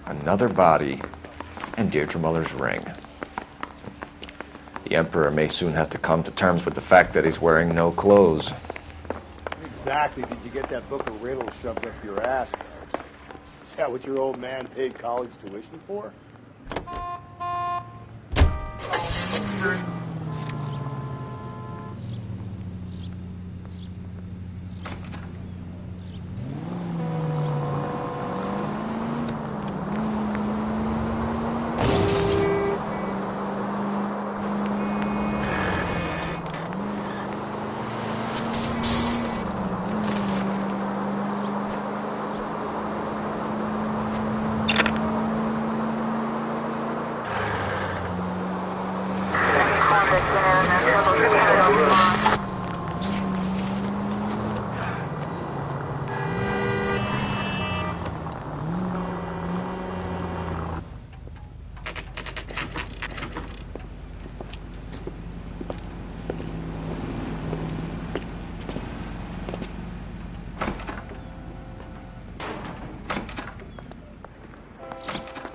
Another body, and Deirdre Muller's ring. The Emperor may soon have to come to terms with the fact that he's wearing no clothes. Exactly did you get that book of riddles shoved up your ass, Mars? Is that what your old man paid college tuition for?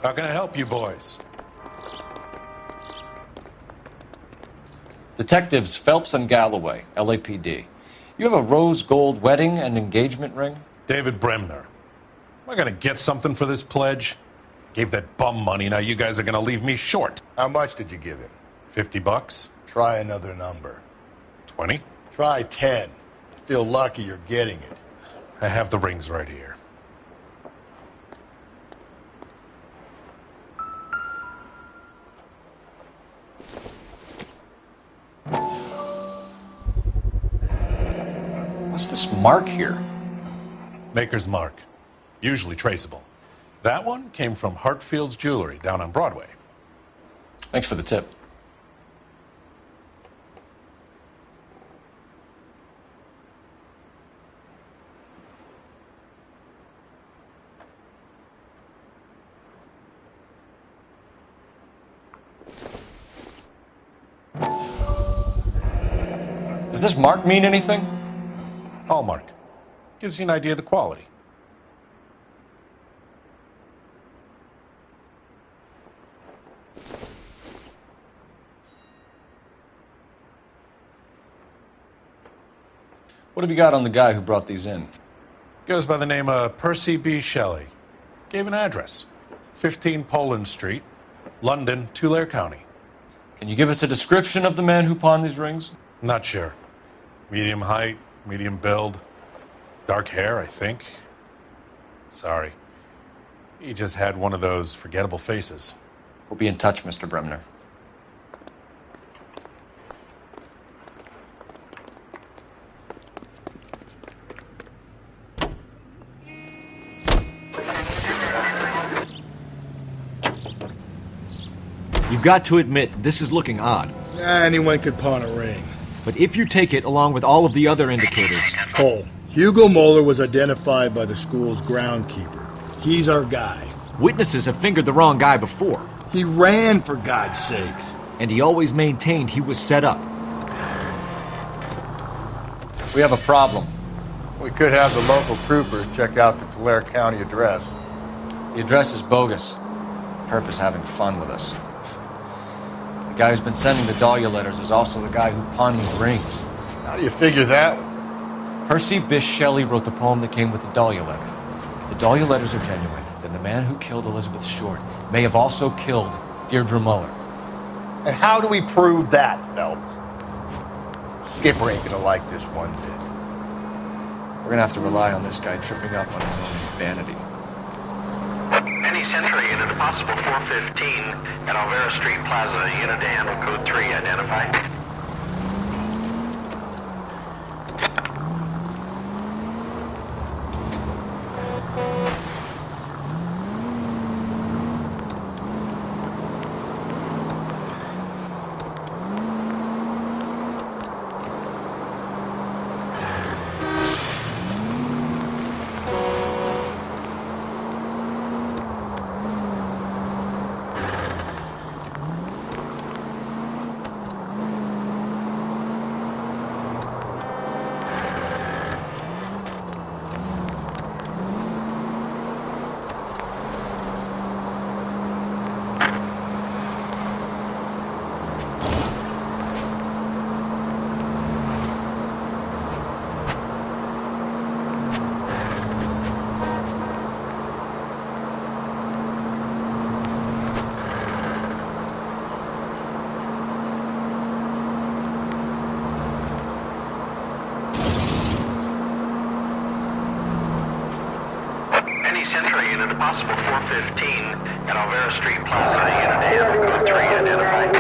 How can I help you boys? Detectives Phelps and Galloway, LAPD. You have a rose gold wedding and engagement ring? David Bremner. Am I going to get something for this pledge? Gave that bum money, now you guys are going to leave me short. How much did you give him? $50? Try another number. 20? Try 10. I feel lucky you're getting it. I have the rings right here. What's this mark here? Maker's mark. Usually traceable. That one came from Hartfield's Jewelry down on Broadway. Thanks for the tip. Does this mark mean anything? Hallmark. Gives you an idea of the quality. What have you got on the guy who brought these in? Goes by the name of Percy B. Shelley. Gave an address. 15 Poland Street, London, Tulare County. Can you give us a description of the man who pawned these rings? Not sure. Medium height, medium build, dark hair, I think. Sorry. He just had one of those forgettable faces. We'll be in touch, Mr. Bremner. You've got to admit, this is looking odd. Anyone could pawn a ring. But if you take it along with all of the other indicators... Cole, Hugo Moeller was identified by the school's groundkeeper. He's our guy. Witnesses have fingered the wrong guy before. He ran, for God's sakes. And he always maintained he was set up. We have a problem. We could have the local troopers check out the Tulare County address. The address is bogus. Herb is having fun with us. The guy who's been sending the Dahlia letters is also the guy who pawned these rings. How do you figure that? Percy Bysshe Shelley wrote the poem that came with the Dahlia letter. If the Dahlia letters are genuine, then the man who killed Elizabeth Short may have also killed Deirdre Muller. And how do we prove that, Phelps? Skipper ain't gonna like this one bit. We're gonna have to rely on this guy tripping up on his own vanity. Penny Century, unit a possible 415 at Alvera Street Plaza. Unit to handle code 3, identify. Century unit, a possible 415 at Alvera Street Plaza, unit AM, code 3 identified.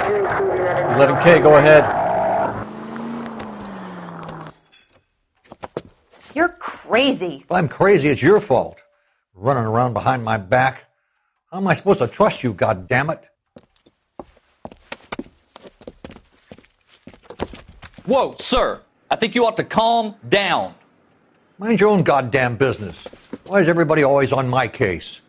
11K, go ahead. You're crazy. If I'm crazy, it's your fault. Running around behind my back. How am I supposed to trust you, goddammit? Whoa, sir. I think you ought to calm down. Mind your own goddamn business. Why is everybody always on my case?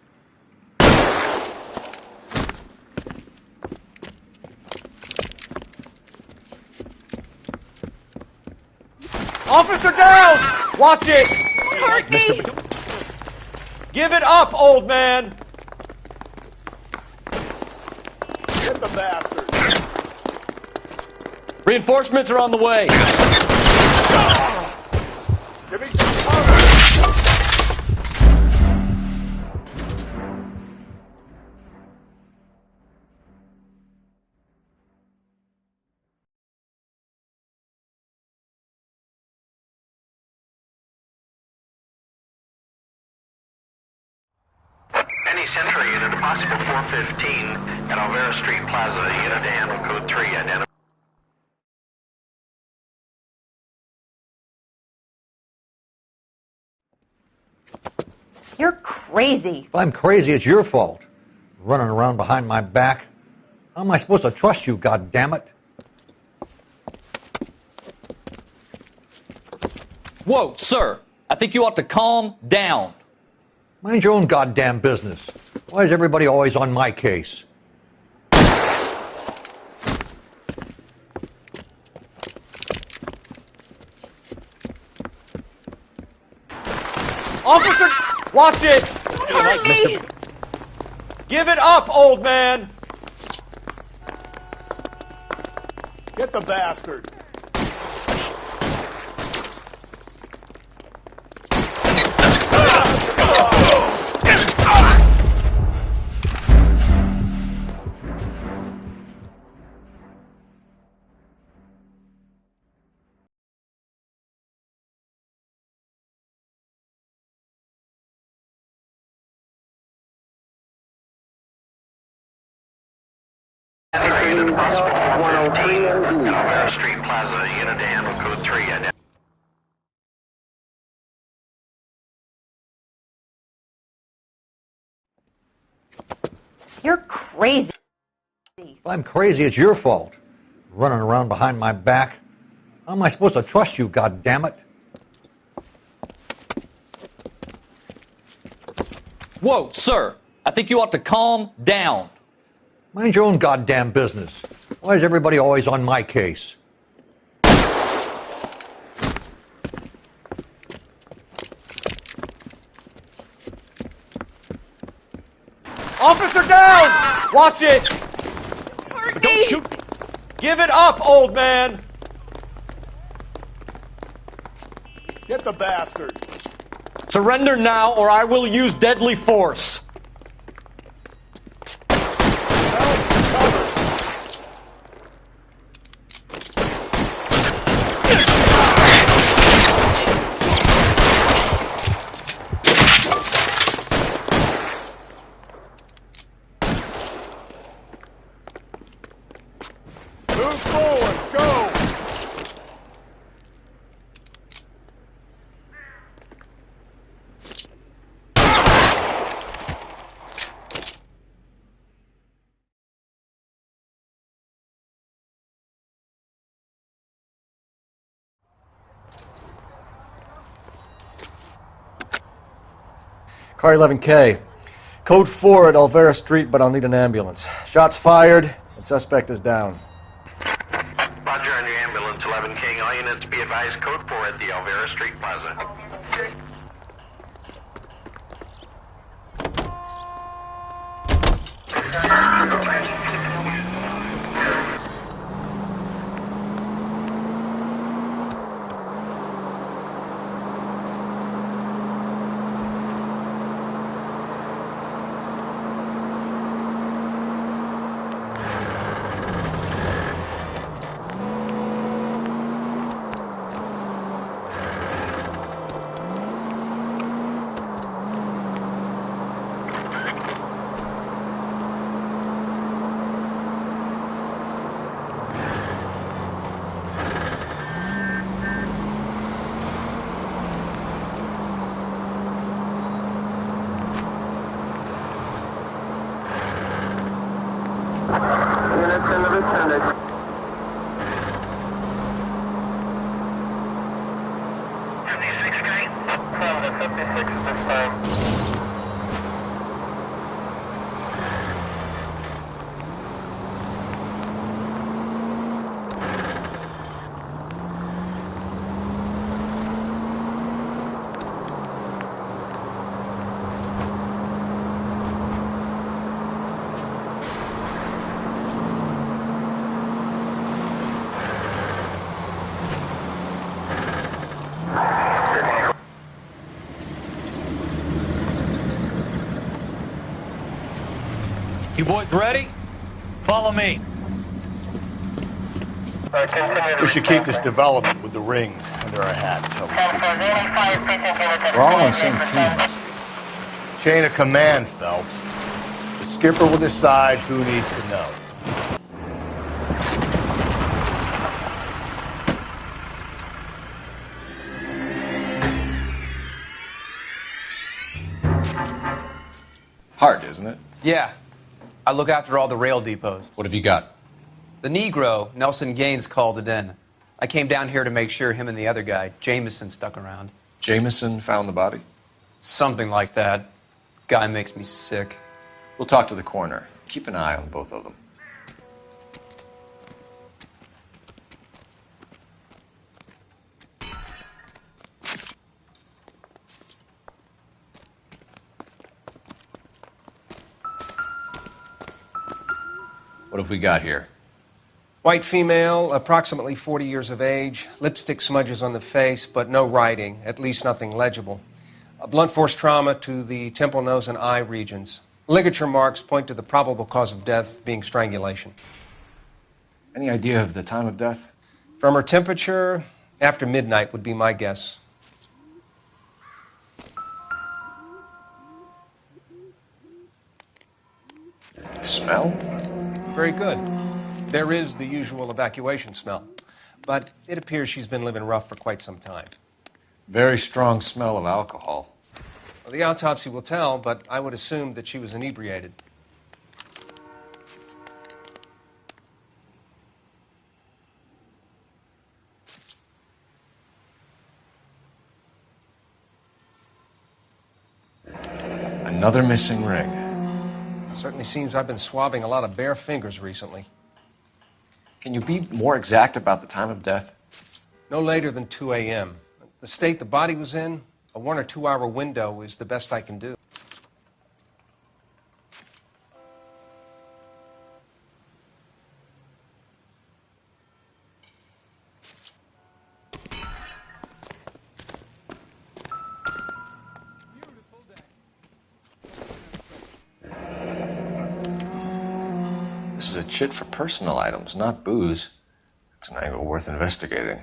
Officer down! Watch it! Hurt me! Give it up, old man! Get the bastard. Reinforcements are on the way. Give me some cover. Penny Century unit, a possible 415 at Alvera Street Plaza, unit AM, code 3 identified. You're crazy. If I'm crazy, it's your fault. Running around behind my back. How am I supposed to trust you, goddammit? Whoa, sir. I think you ought to calm down. Mind your own goddamn business. Why is everybody always on my case? Officer, watch it! Hurt me! Give it up, old man! Get the bastard. Unit, a possible 415 at Alvera Street Plaza, unit AM, code 3 identified. You're crazy. If I'm crazy, it's your fault. Running around behind my back. How am I supposed to trust you, goddammit? Whoa, sir. I think you ought to calm down. Mind your own goddamn business. Why is everybody always on my case? Officer down! Watch it! Hurt Don't me! shoot! Give it up, old man! Get the bastard. Surrender now, or I will use deadly force. Move forward. Go. Car 11K. Code 4 at Alvera Street, but I'll need an ambulance. Shots fired, and suspect is down. Roger on your ambulance, 11 King. All units be advised, code 4 at the Alvera Street Plaza. You boys ready? Follow me. We should keep this development with the rings under our hat until we speak. We're all on the same team, Rusty. Chain of command, Phelps. The skipper will decide who needs to know. Hard, isn't it? Yeah. I look after all the rail depots. What have you got? The Negro, Nelson Gaines, called it in. I came down here to make sure him and the other guy, Jameson, stuck around. Jameson found the body? Something like that. Guy makes me sick. We'll talk to the coroner. Keep an eye on both of them. What have we got here? White female, approximately 40 years of age, lipstick smudges on the face, but no writing, at least nothing legible. A blunt force trauma to the temple, nose, and eye regions. Ligature marks point to the probable cause of death being strangulation. Any idea of the time of death? From her temperature, after midnight would be my guess. Smell? Very good. There is the usual evacuation smell, but it appears she's been living rough for quite some time. Very strong smell of alcohol. Well, the autopsy will tell, but I would assume that she was inebriated. Another missing ring. Certainly seems I've been swabbing a lot of bare fingers recently. Can you be more exact about the time of death? No later than 2 a.m. The state the body was in, a 1 or 2 hour window is the best I can do. This is a chit for personal items, not booze. It's an angle worth investigating.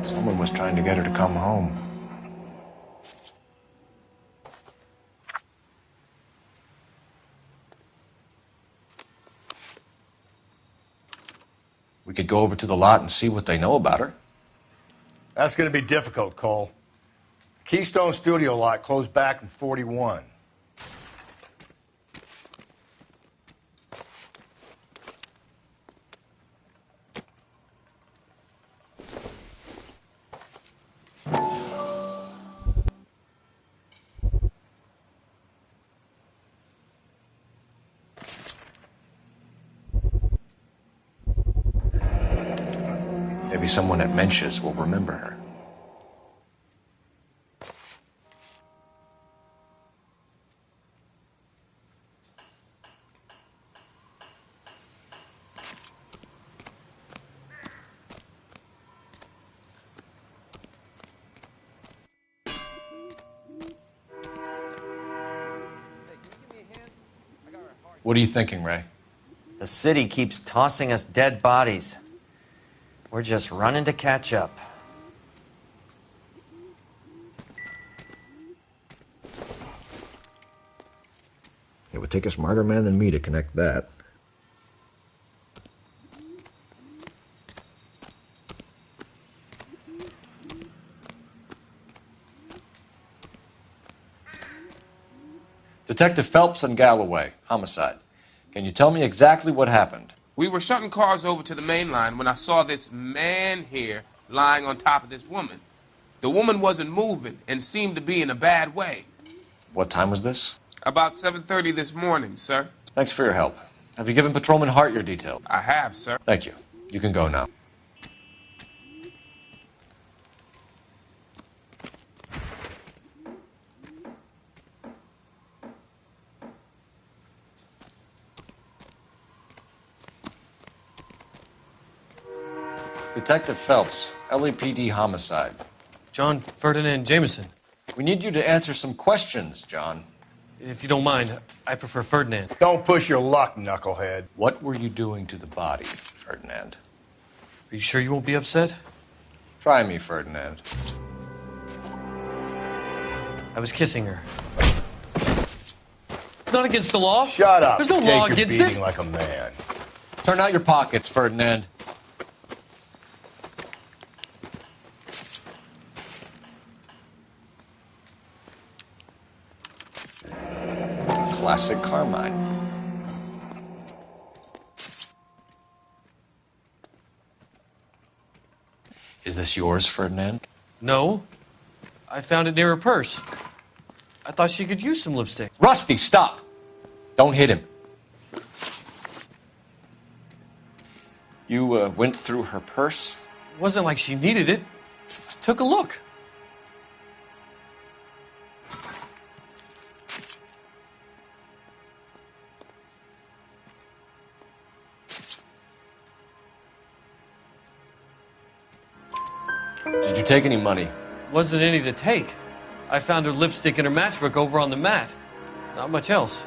Someone was trying to get her to come home. We could go over to the lot and see what they know about her. That's going to be difficult, Cole. Keystone Studio lot closed back in 41. Maybe someone at Mensch's will remember her. What are you thinking, Ray? The city keeps tossing us dead bodies. We're just running to catch up. It would take a smarter man than me to connect that. Detective Phelps and Galloway, homicide. Can you tell me exactly what happened? We were shutting cars over to the main line when I saw this man here lying on top of this woman. The woman wasn't moving and seemed to be in a bad way. What time was this? About 7:30 this morning, sir. Thanks for your help. Have you given Patrolman Hart your details? I have, sir. Thank you. You can go now. Detective Phelps, LAPD homicide. John Ferdinand Jameson. We need you to answer some questions, John. If you don't mind, I prefer Ferdinand. Don't push your luck, knucklehead. What were you doing to the body, Ferdinand? Are you sure you won't be upset? Try me, Ferdinand. I was kissing her. It's not against the law. Shut up. There's no Take law your against beating it. like a man. Turn out your pockets, Ferdinand. Classic Carmine. Is this yours, Ferdinand? No. I found it near her purse. I thought she could use some lipstick. Rusty, stop! Don't hit him. You went through her purse? It wasn't like she needed it. I took a look. Did you take any money? Wasn't any to take. I found her lipstick and her matchbook over on the mat. Not much else.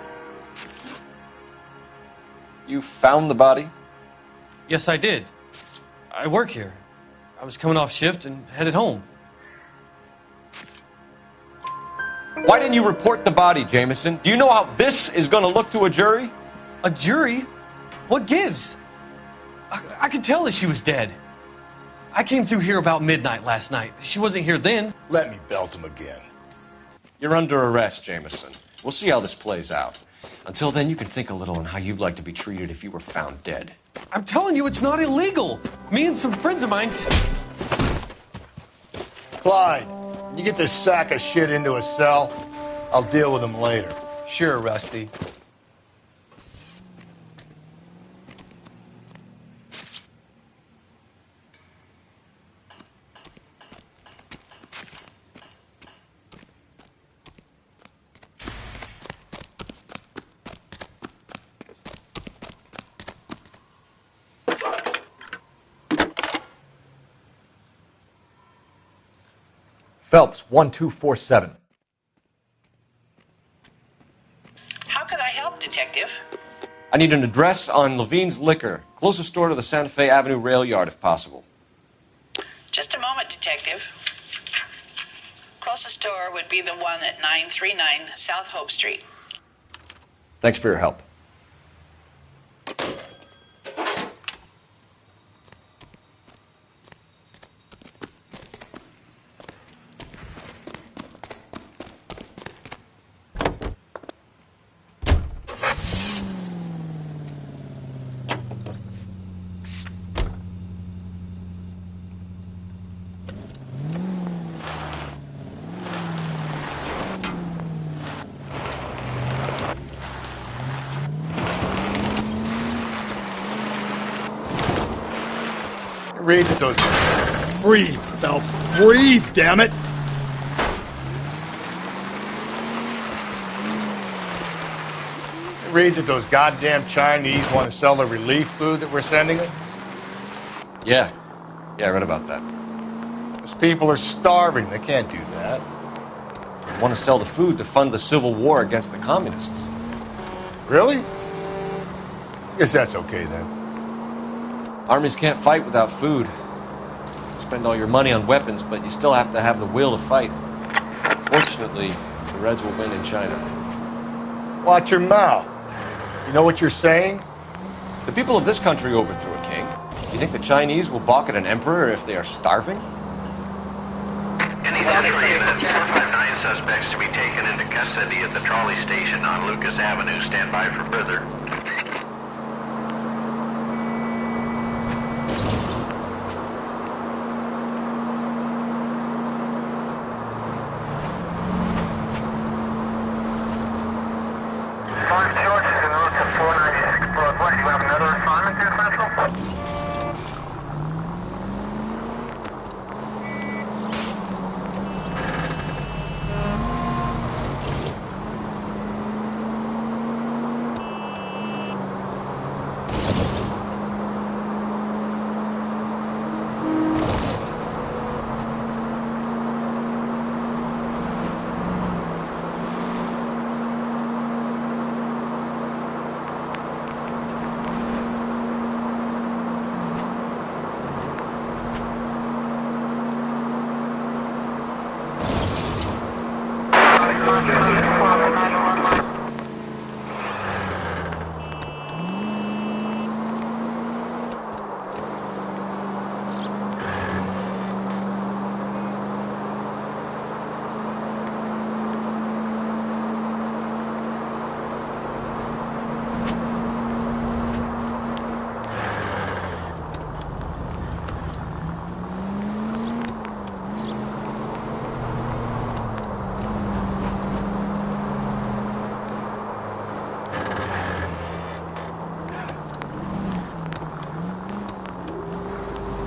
You found the body? Yes, I did. I work here. I was coming off shift and headed home. Why didn't you report the body, Jameson? Do you know how this is going to look to a jury? A jury? What gives? I could tell that she was dead. I came through here about midnight last night. She wasn't here then. Let me belt him again. You're under arrest, Jameson. We'll see how this plays out. Until then, you can think a little on how you'd like to be treated if you were found dead. I'm telling you, it's not illegal. Me and some friends of mine... Clyde, you get this sack of shit into a cell. I'll deal with him later. Sure, Rusty. Phelps, 1247. How could I help, Detective? I need an address on Levine's Liquor. Closest store to the Santa Fe Avenue rail yard, if possible. Just a moment, Detective. Closest store would be the one at 939 South Hope Street. Thanks for your help. Read those. Breathe, Phelps. Breathe, damn it. Read that those goddamn Chinese want to sell the relief food that we're sending them? Yeah, I read about that. Those people are starving. They can't do that. They want to sell the food to fund the civil war against the communists. Really? I guess that's okay then. Armies can't fight without food. You spend all your money on weapons, but you still have to have the will to fight. Fortunately, the Reds will win in China. Watch your mouth. You know what you're saying? The people of this country overthrew a king. Do you think the Chinese will balk at an emperor if they are starving? Any Central Unit, 459 suspects to be taken into custody at the trolley station on Lucas Avenue. Stand by for further.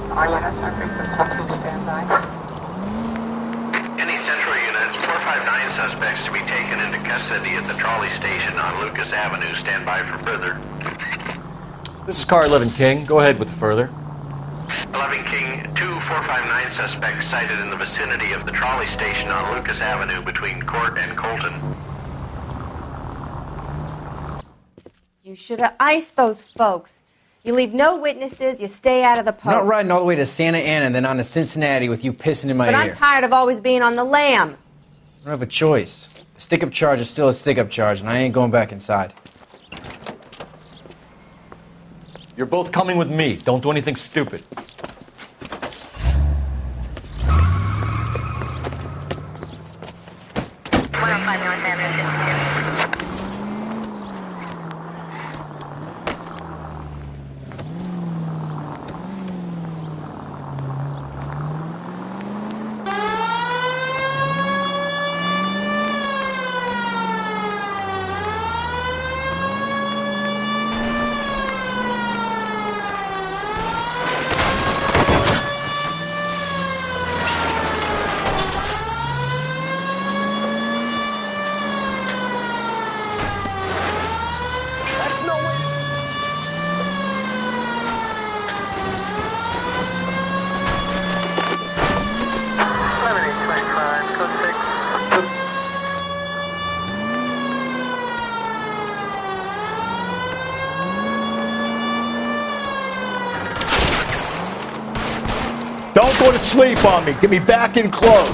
Any Central unit, 459 suspects to be taken into custody at the trolley station on Lucas Avenue. Stand by for further. This is Car 11 King. Go ahead with the further. 11 King, 2459 suspects cited in the vicinity of the trolley station on Lucas Avenue between Court and Colton. You should have iced those folks. You leave no witnesses, you stay out of the I'm post. not riding all the way to Santa Ana and then on to Cincinnati with you pissing in my But ear. I'm tired of always being on the lam. I don't have a choice. A stick-up charge is still a stick-up charge, and I ain't going back inside. You're both coming with me. Don't do anything stupid. Don't go to sleep on me. Get me back in close.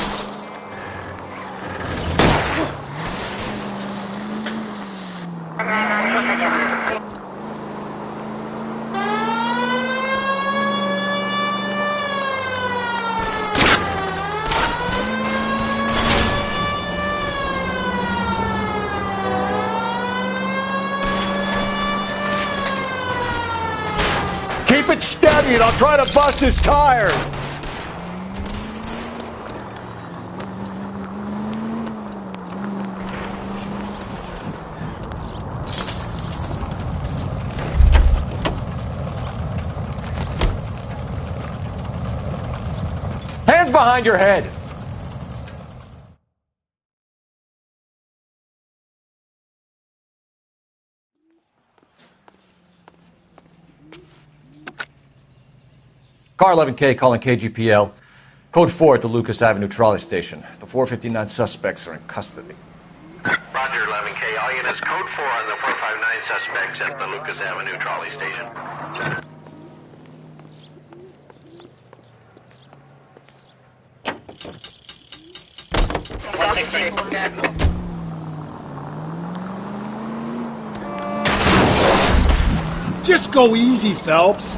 Keep it steady and I'll try to bust his tires. Hands behind your head. Car 11K calling KGPL. Code 4 at the Lucas Avenue trolley station. The 459 suspects are in custody. Roger, 11K. All units, code 4 on the 459 suspects at the Lucas Avenue trolley station. Just go easy, Phelps.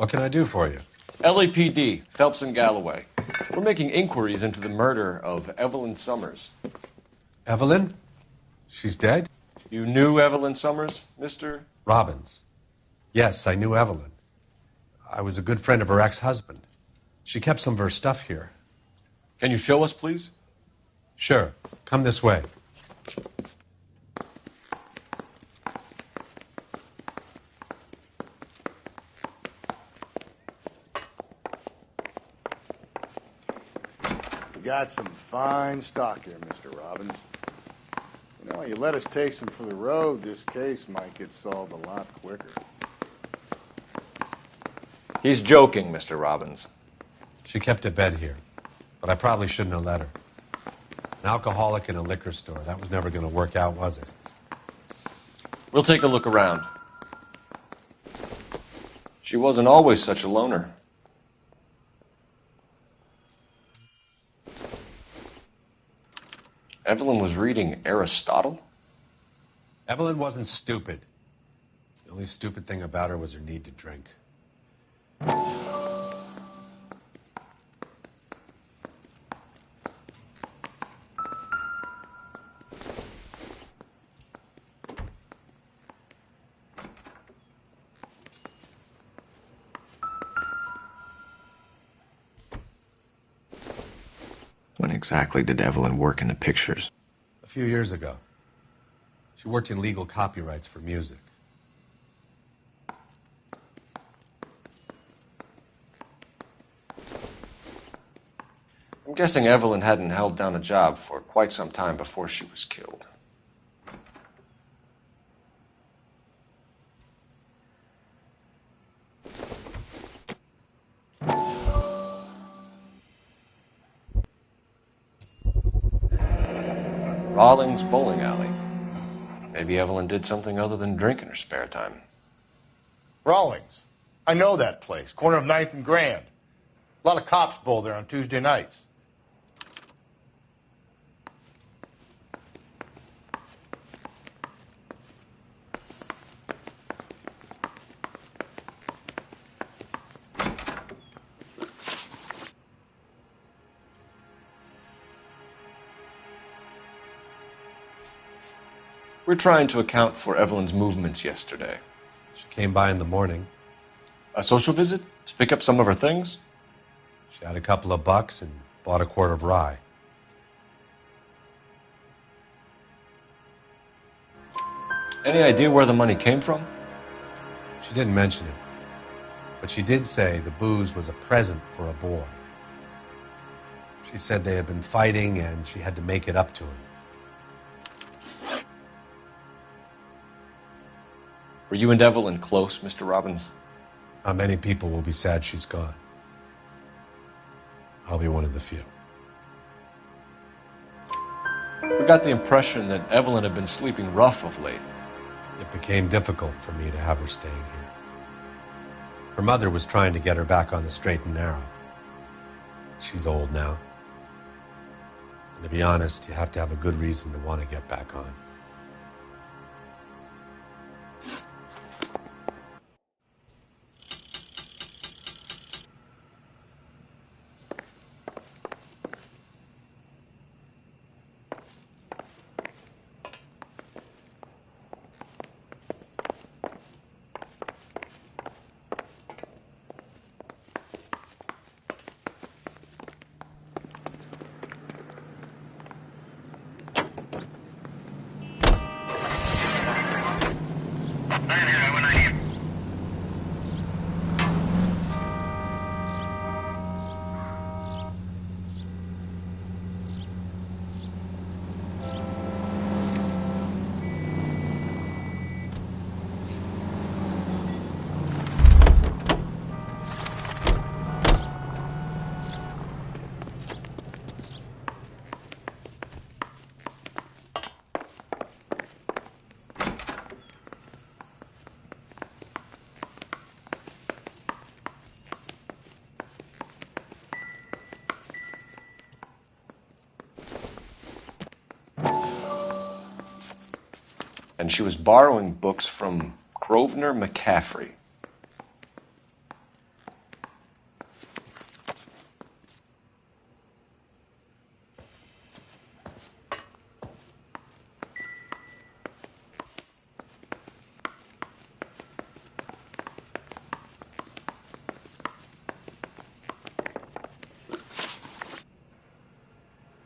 What can I do for you? LAPD, Phelps and Galloway. We're making inquiries into the murder of Evelyn Summers. Evelyn? She's dead? You knew Evelyn Summers, Mr. Robbins. Yes, I knew Evelyn. I was a good friend of her ex-husband. She kept some of her stuff here. Can you show us, please? Sure. Come this way. We got some fine stock here, Mr. Robbins. You know, you let us take some for the road, this case might get solved a lot quicker. He's joking, Mr. Robbins. She kept a bed here, but I probably shouldn't have let her. An alcoholic in a liquor store. That was never going to work out, was it? We'll take a look around. She wasn't always such a loner. Evelyn was reading Aristotle? Evelyn wasn't stupid. The only stupid thing about her was her need to drink. When exactly did Evelyn work in the pictures? A few years ago. She worked in legal copyrights for music. I'm guessing Evelyn hadn't held down a job for quite some time before she was killed. Rawlings Bowling Alley. Maybe Evelyn did something other than drink in her spare time. Rawlings. I know that place. Corner of 9th and Grand. A lot of cops bowl there on Tuesday nights. We're trying to account for Evelyn's movements yesterday. She came by in the morning. A social visit? To pick up some of her things? She had a couple of bucks and bought a quart of rye. Any idea where the money came from? She didn't mention it. But she did say the booze was a present for a boy. She said they had been fighting and she had to make it up to him. Were you and Evelyn close, Mr. Robbins? Not many people will be sad she's gone. I'll be one of the few. We got the impression that Evelyn had been sleeping rough of late. It became difficult for me to have her staying here. Her mother was trying to get her back on the straight and narrow. She's old now. And to be honest, you have to have a good reason to want to get back on. And she was borrowing books from Grosvenor McCaffrey.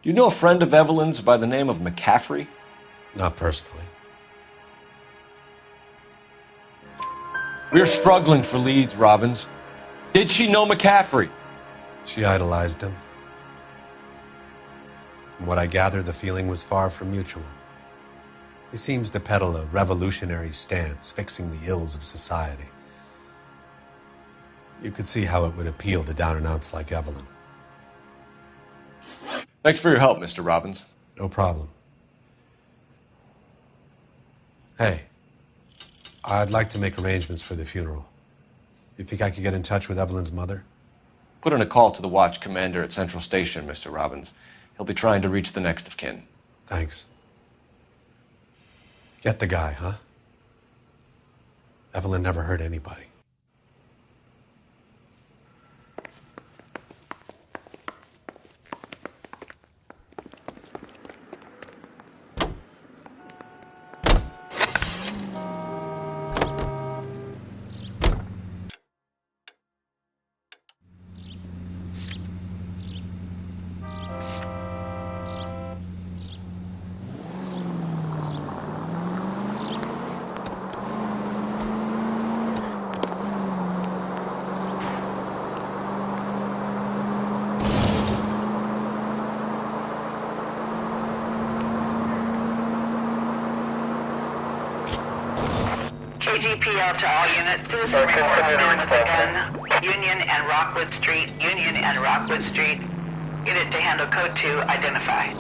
Do you know a friend of Evelyn's by the name of McCaffrey? Not personally. We're struggling for leads, Robbins. Did she know McCaffrey? She idolized him. From what I gather, the feeling was far from mutual. He seems to peddle a revolutionary stance, fixing the ills of society. You could see how it would appeal to down-and-outs like Evelyn. Thanks for your help, Mr. Robbins. No problem. Hey, I'd like to make arrangements for the funeral. You think I could get in touch with Evelyn's mother? Put in a call to the watch commander at Central Station, Mr. Robbins. He'll be trying to reach the next of kin. Thanks. Get the guy, huh? Evelyn never hurt anybody. KGPL to all units. Citizen reports man with a gun. Union and Rockwood Street. Union and Rockwood Street. Unit to handle code 2. Identify.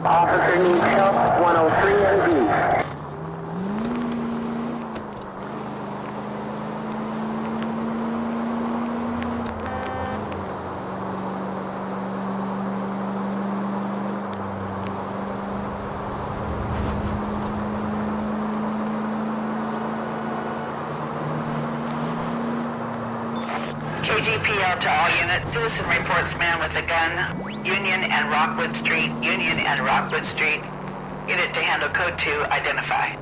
Officer needs help, 103 and D. KGPL to all units. Citizen reports man with a gun. Union and Rockwood Street. Union and Rockwood Street. Unit to handle code 2. Identify.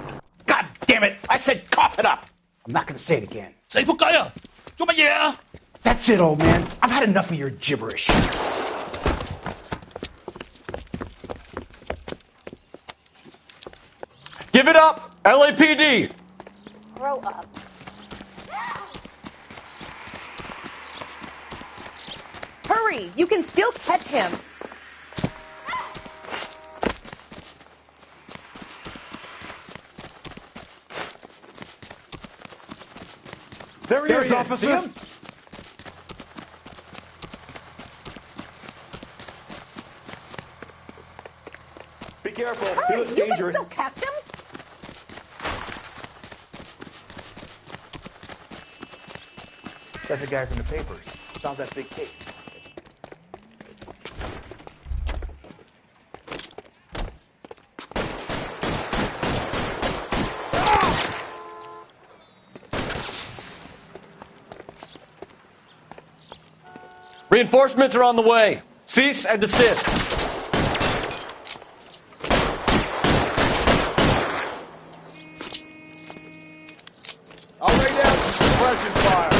God damn it! I said cough it up! I'm not gonna say it again. Say仆街啊！做乜嘢啊？ That's it, old man. I've had enough of your gibberish. Give it up! LAPD! Grow up. Hurry! You can still catch him. There he is, officer. See him? Be careful. Hurry! He looks You can dangerous. still catch him. That's the guy from the papers. Found that big case. Reinforcements are on the way. Cease and desist. I'll lay down some suppression fire.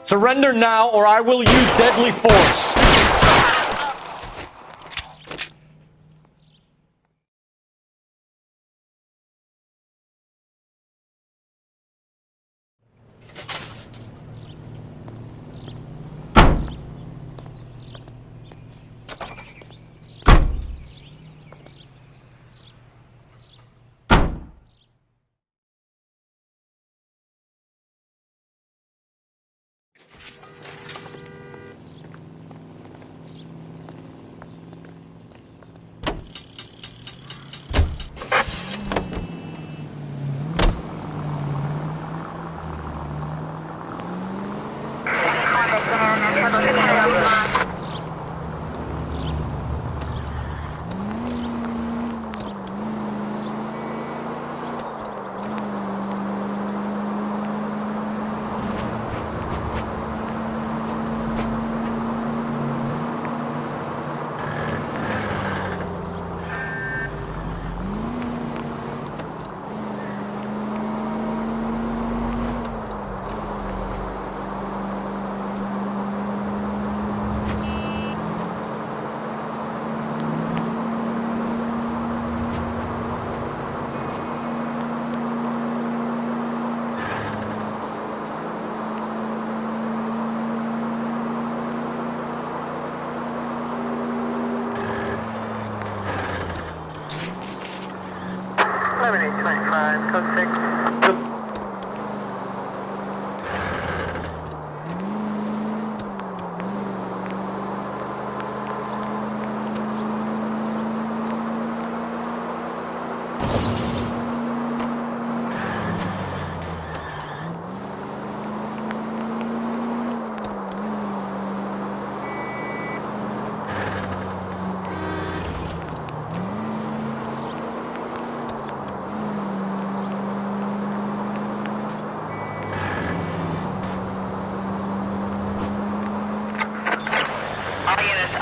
Surrender now or I will use deadly force.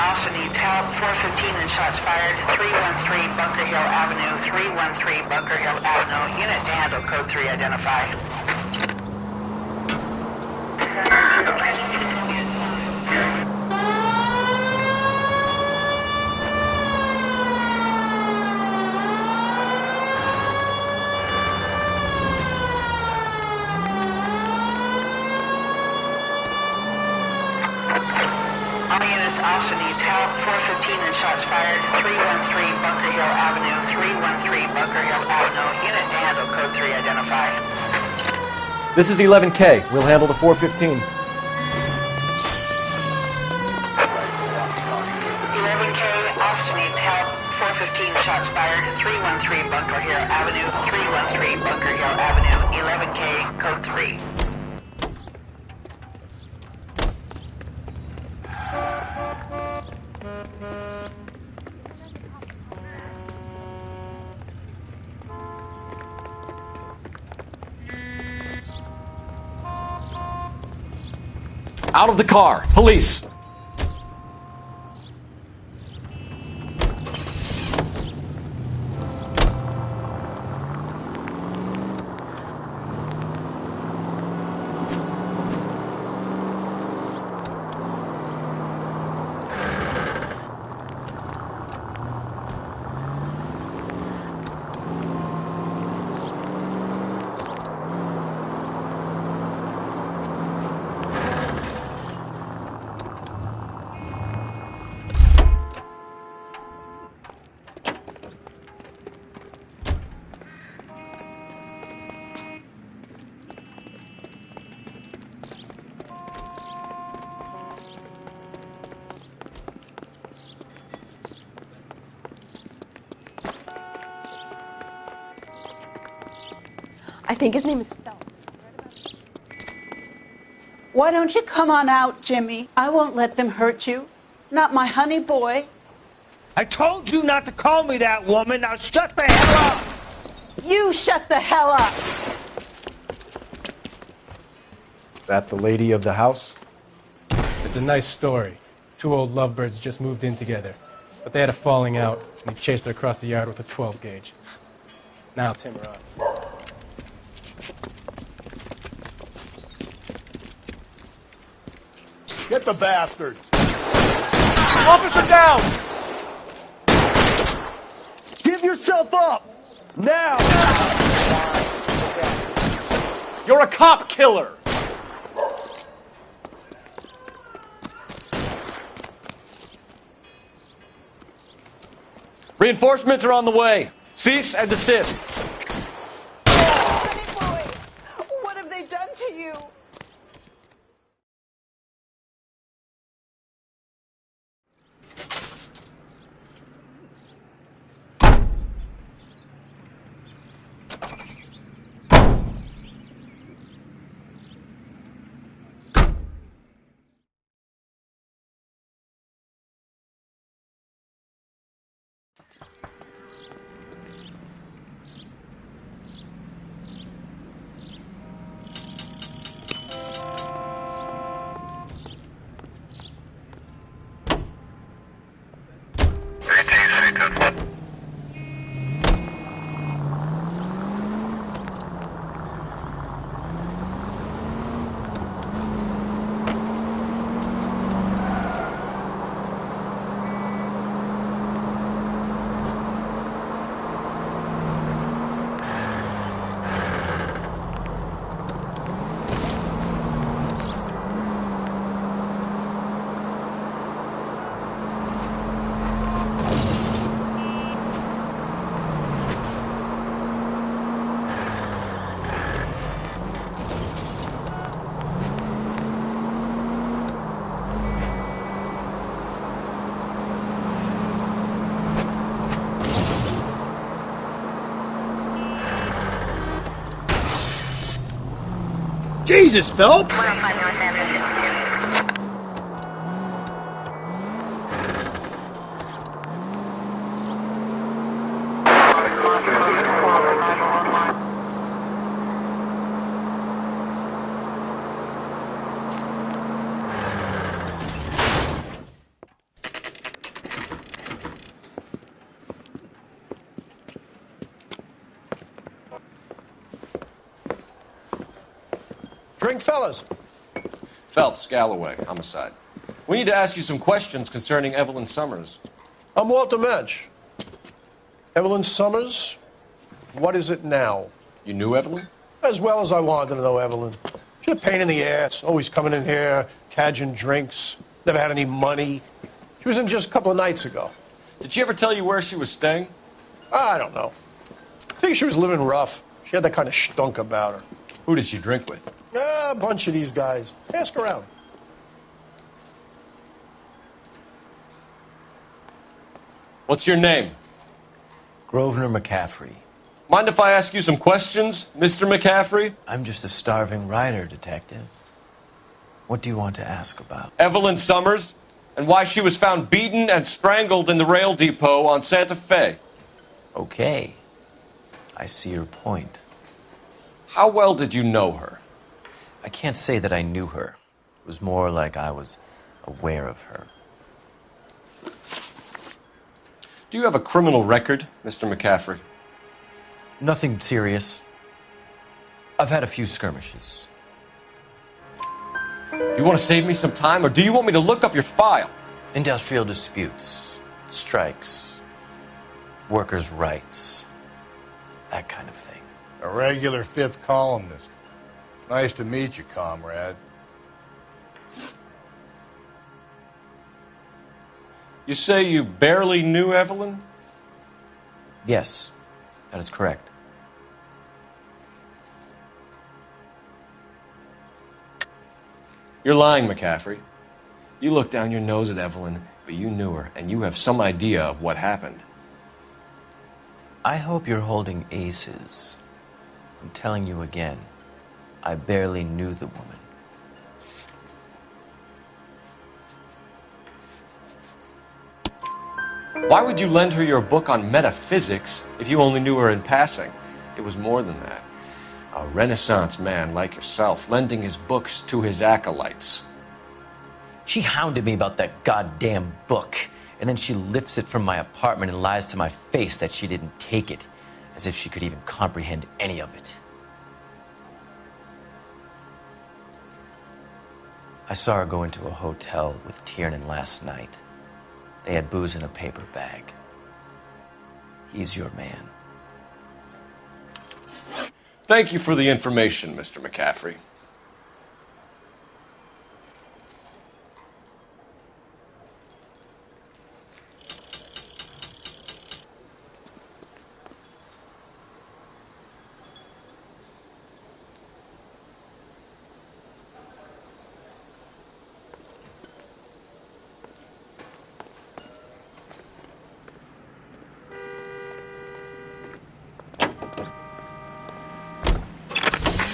Officer needs help. 415 and shots fired. 313 Bunker Hill Avenue. 313 Bunker Hill Avenue. Unit to handle code 3 identify. Officer needs help. 415 and shots fired. 313 Bunker Hill Avenue. 313 Bunker Hill Avenue. Unit to handle code 3 identify. This is 11K. We'll handle the 415. 11K, officer needs help. 415 shots fired. 313 Bunker Hill Avenue. 313 Bunker Hill Avenue. 11K, code 3. Out of the car. Police. I think his name is Phelps. Why don't you come on out, Jimmy? I won't let them hurt you. Not my honey boy. I told you not to call me that, woman. Now shut the hell up! You shut the hell up! That the lady of the house? It's a nice story. Two old lovebirds just moved in together. But they had a falling out, and he chased her across the yard with a 12 gauge. Now it's him or us. Get the bastard! Officer down! Give yourself up! Now! You're a cop killer! Reinforcements are on the way. Cease and desist. Honey boy, what have they done to you? Jesus, Phelps! Drink, fellas. Phelps, Galloway, homicide. We need to ask you some questions concerning Evelyn Summers. I'm Walter Mensch. Evelyn Summers, what is it now? You knew Evelyn? As well as I wanted to know Evelyn. She's a pain in the ass, always coming in here, cadging drinks, never had any money. She was in just a couple of nights ago. Did she ever tell you where she was staying? I don't know. I think she was living rough. She had that kind of stunk about her. Who did she drink with? A bunch of these guys. Ask around. What's your name? Grosvenor McCaffrey. Mind if I ask you some questions, Mr. McCaffrey? I'm just a starving writer, Detective. What do you want to ask about? Evelyn Summers, and why she was found beaten and strangled in the rail depot on Santa Fe. Okay. I see your point. How well did you know her? I can't say that I knew her. It was more like I was aware of her. Do you have a criminal record, Mr. McCaffrey? Nothing serious. I've had a few skirmishes. Do you want to save me some time, or do you want me to look up your file? Industrial disputes, strikes, workers' rights, that kind of thing. A regular fifth columnist. Nice to meet you, comrade. You say you barely knew Evelyn? Yes, that is correct. You're lying, McCaffrey. You looked down your nose at Evelyn, but you knew her, and you have some idea of what happened. I hope you're holding aces. I'm telling you again, I barely knew the woman. Why would you lend her your book on metaphysics if you only knew her in passing? It was more than that. A Renaissance man like yourself, lending his books to his acolytes. She hounded me about that goddamn book, and then she lifts it from my apartment and lies to my face that she didn't take it, as if she could even comprehend any of it. I saw her go into a hotel with Tiernan last night. They had booze in a paper bag. He's your man. Thank you for the information, Mr. McCaffrey.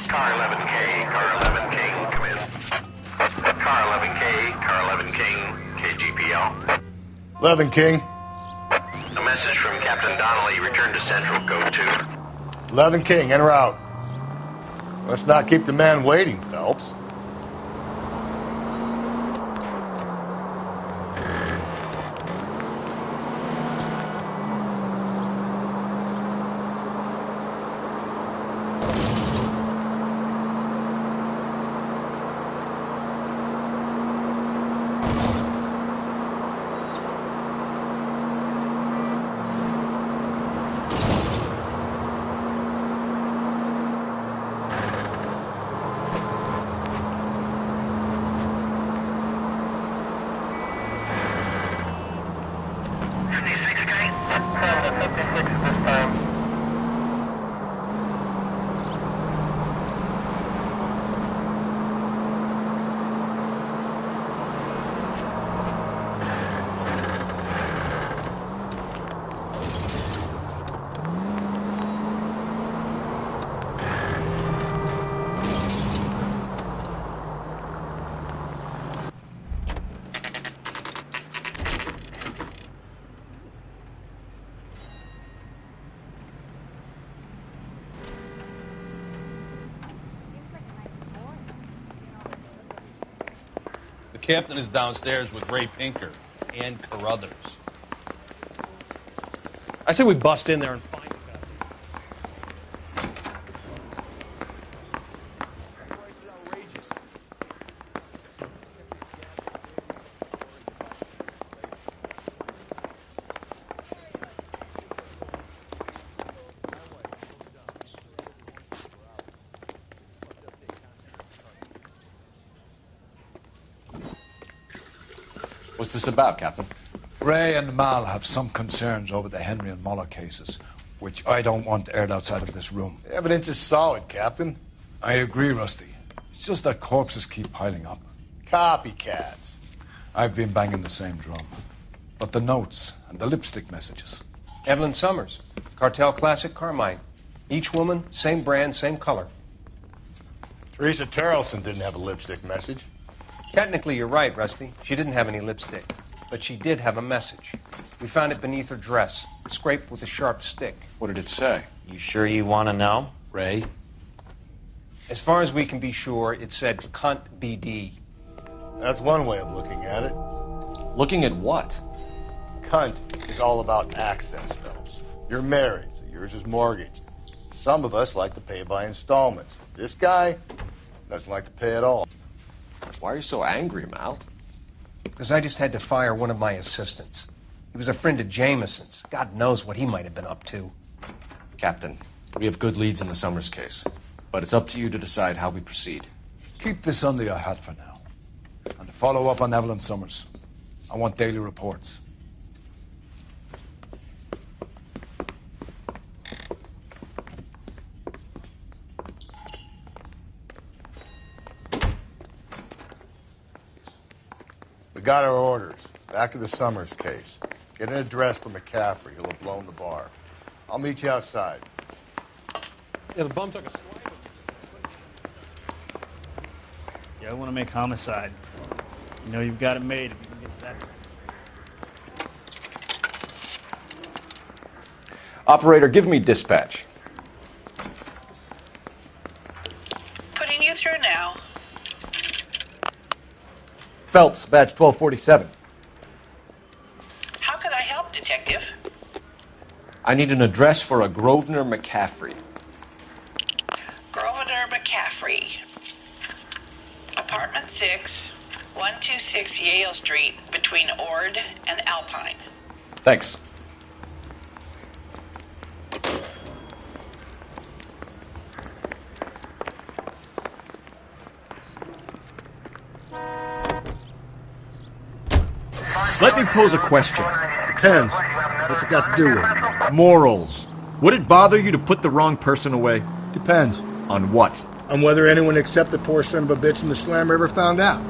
Car 11K, Car 11 King, come in. Car 11K, Car 11 King, KGPL. 11 King. A message from Captain Donnelly, return to Central, code 2. 11 King, en route. Let's not keep the man waiting, Phelps. The captain is downstairs with Ray Pinker and Carruthers. I say we bust in there and find the guy. What's this about, Captain? Ray and Mal have some concerns over the Henry and Muller cases, which I don't want aired outside of this room. The evidence is solid, Captain. I agree, Rusty. It's just that corpses keep piling up. Copycats. I've been banging the same drum. But the notes and the lipstick messages. Evelyn Summers, Cartel Classic Carmine. Each woman, same brand, same color. Teresa Terrelson didn't have a lipstick message. Technically, you're right, Rusty. She didn't have any lipstick. But she did have a message. We found it beneath her dress, scraped with a sharp stick. What did it say? You sure you want to know? Ray? As far as we can be sure, it said cunt BD. That's one way of looking at it. Looking at what? Cunt is all about access, Phelps. You're married, so yours is mortgaged. Some of us like to pay by installments. This guy doesn't like to pay at all. Why are you so angry, Mal? Because I just had to fire one of my assistants. He was a friend of Jameson's. God knows what he might have been up to. Captain, we have good leads in the Summers case, but it's up to you to decide how we proceed. Keep this under your hat for now. And to follow up on Evelyn Summers, I want daily reports. We got our orders. Back to the Summers case. Get an address for McCaffrey. He'll have blown the bar. I'll meet you outside. Yeah, the bum took a swipe. Yeah, I want to make homicide. You know you've got it made if you can get to that. Operator, give me dispatch. Putting you through now. Phelps, badge 1247. How could I help, Detective? I need an address for a Grosvenor McCaffrey. Grosvenor McCaffrey. Apartment 6, 126 Yale Street, between Ord and Alpine. Thanks. Let me pose a question. Depends. What's it got to do with it? Morals. Would it bother you to put the wrong person away? Depends. On what? On whether anyone except the poor son of a bitch in the slammer ever found out.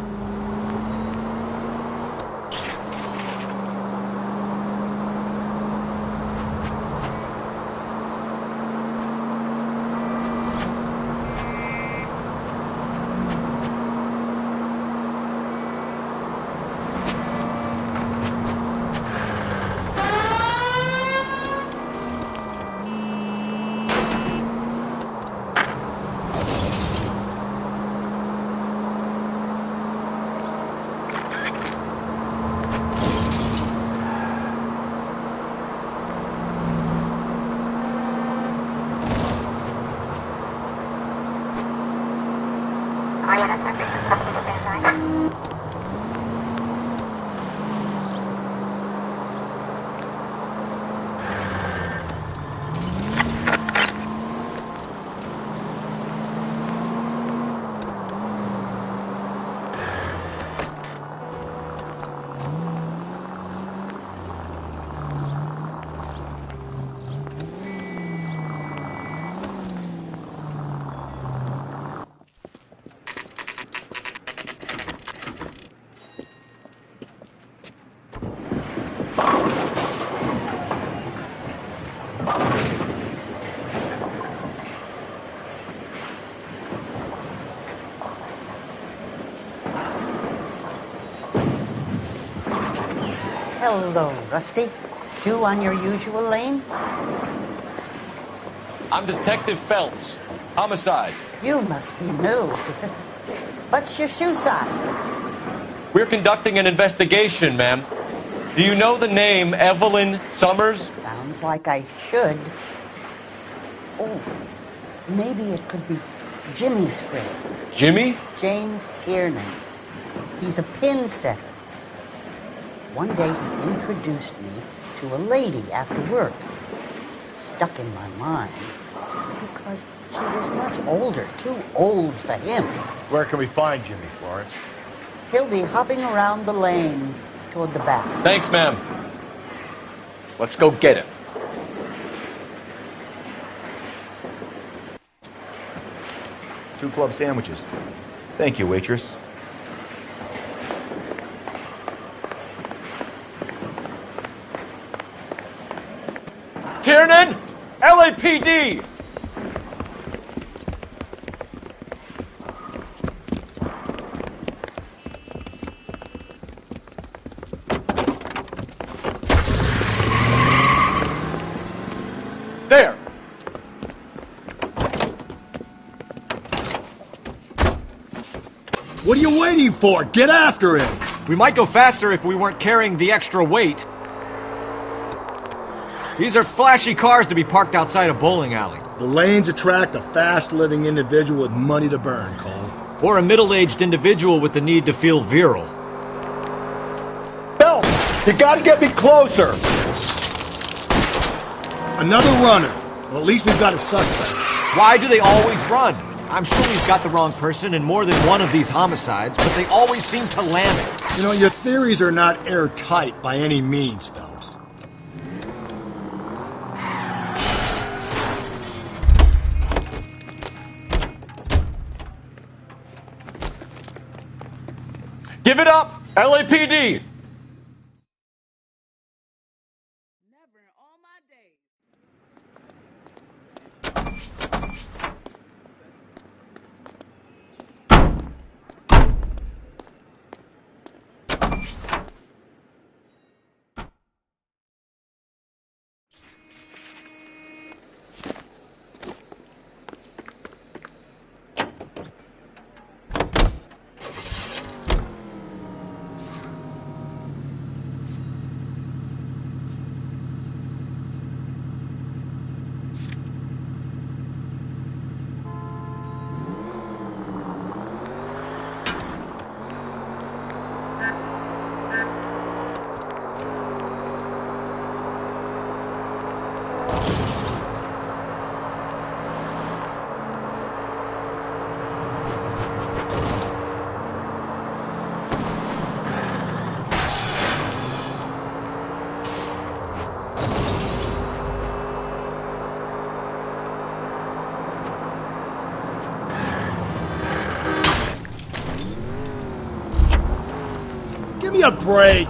Hello, Rusty. Two on your usual lane? I'm Detective Phelps. Homicide. You must be new. What's your shoe size? We're conducting an investigation, ma'am. Do you know the name Evelyn Summers? Sounds like I should. Oh, maybe it could be Jimmy's friend. Jimmy? James Tiernan. He's a pin setter. One day he introduced me to a lady after work. Stuck in my mind because she was much older, too old for him. Where can we find Jimmy, Florence? He'll be hopping around the lanes toward the back. Thanks, ma'am. Let's go get him. Two club sandwiches. Thank you, waitress. Tiernan! LAPD! There! What are you waiting for? Get after him! We might go faster if we weren't carrying the extra weight. These are flashy cars to be parked outside a bowling alley. The lanes attract a fast-living individual with money to burn, Cole. Or a middle-aged individual with the need to feel virile. Phelps, you gotta get me closer! Another runner. Well, at least we've got a suspect. Why do they always run? I'm sure he's got the wrong person in more than one of these homicides, but they always seem to lam it. You know, your theories are not airtight by any means, Phelps. Give it up! LAPD! me a break.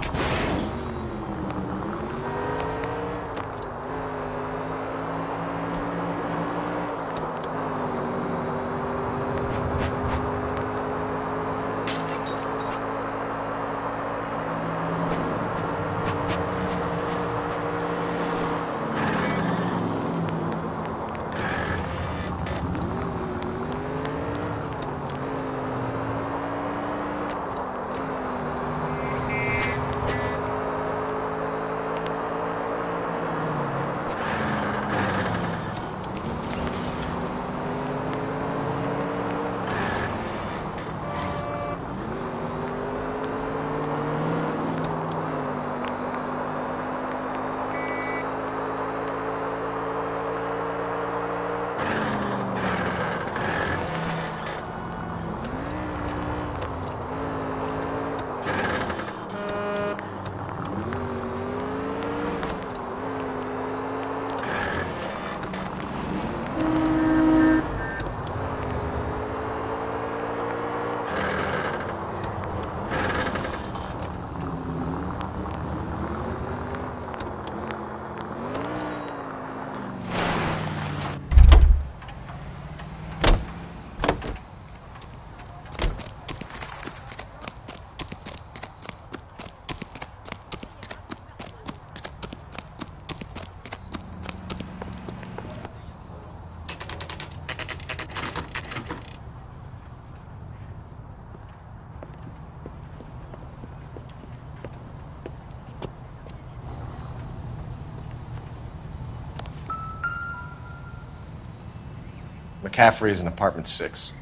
McCaffrey is in apartment 6.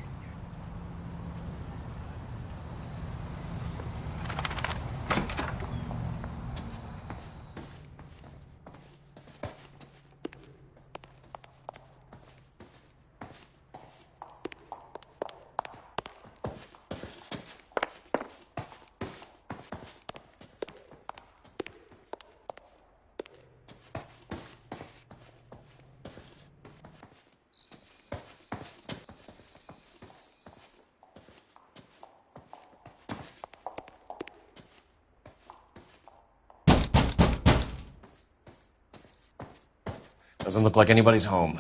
Doesn't look like anybody's home.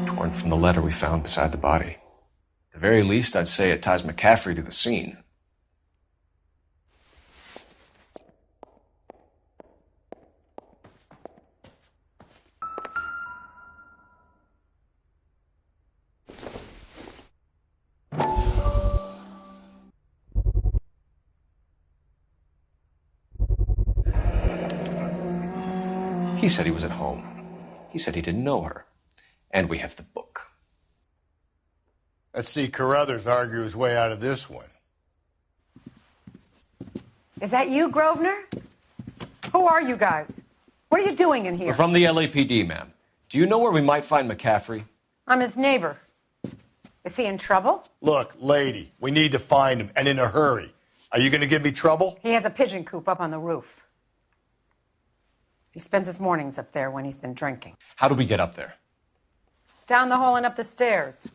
Torn from the letter we found beside the body. At the very least, I'd say it ties McCaffrey to the scene. He said he was at home. He said he didn't know her. And we have the book. Let's see Carruthers argue his way out of this one. Is that you, Grosvenor? Who are you guys? What are you doing in here? We're from the LAPD, ma'am. Do you know where we might find McCaffrey? I'm his neighbor. Is he in trouble? Look, lady, we need to find him, and in a hurry. Are you going to give me trouble? He has a pigeon coop up on the roof. He spends his mornings up there when he's been drinking. How do we get up there? Down the hall and up the stairs.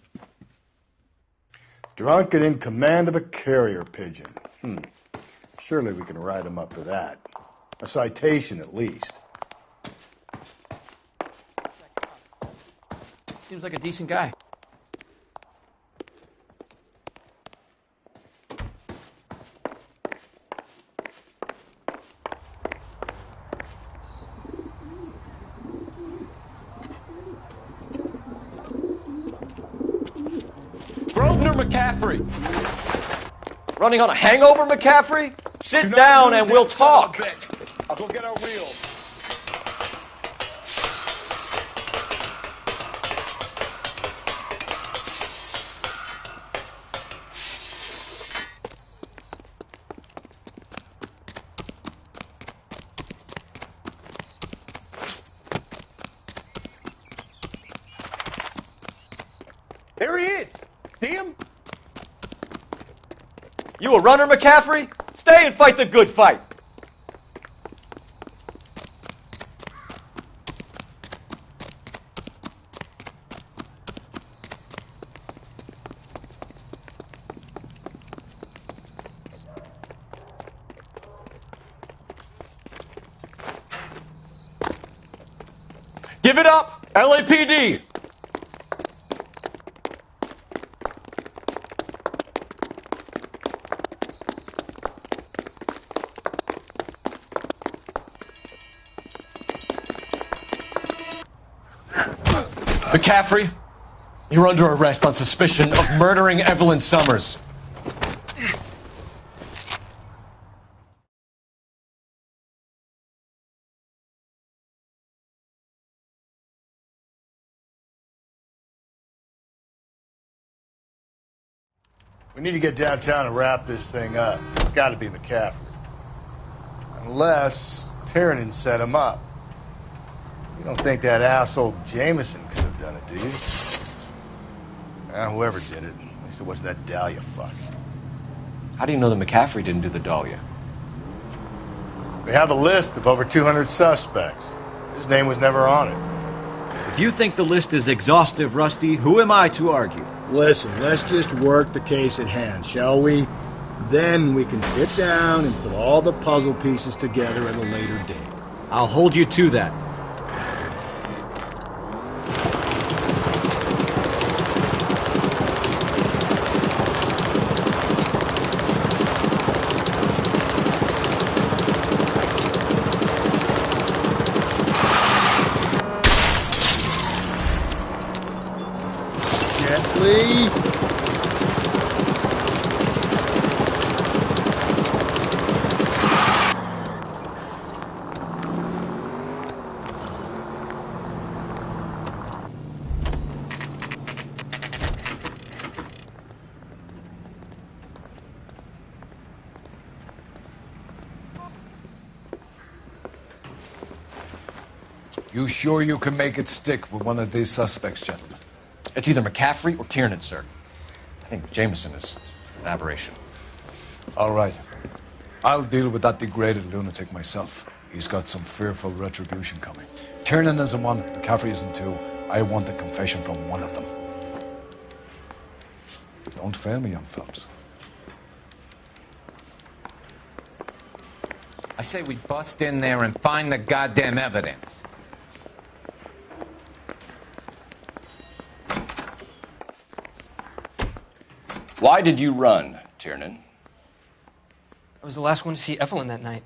Drunk and in command of a carrier pigeon. Surely we can write him up for that. A citation, at least. Seems like a decent guy. Grosvenor McCaffrey! Running on a hangover, McCaffrey? Sit down and we'll talk. I'll go get our wheels. There he is. See him? You a runner, McCaffrey? Stay and fight the good fight. Give it up, LAPD! McCaffrey, you're under arrest on suspicion of murdering Evelyn Summers. We need to get downtown and wrap this thing up. It's got to be McCaffrey. Unless Tiernan set him up. You don't think that asshole Jameson could have done it, do you? Whoever did it. At least it wasn't that Dahlia fuck. How do you know that McCaffrey didn't do the Dahlia? We have a list of over 200 suspects. His name was never on it. If you think the list is exhaustive, Rusty, who am I to argue? Listen, let's just work the case at hand, shall we? Then we can sit down and put all the puzzle pieces together at a later date. I'll hold you to that. Gently. You sure you can make it stick with one of these suspects, gentlemen? It's either McCaffrey or Tiernan, sir. I think Jameson is an aberration. All right. I'll deal with that degraded lunatic myself. He's got some fearful retribution coming. Tiernan isn't one, McCaffrey isn't two. I want a confession from one of them. Don't fail me, young Phelps. I say we bust in there and find the goddamn evidence. Why did you run, Tiernan? I was the last one to see Evelyn that night.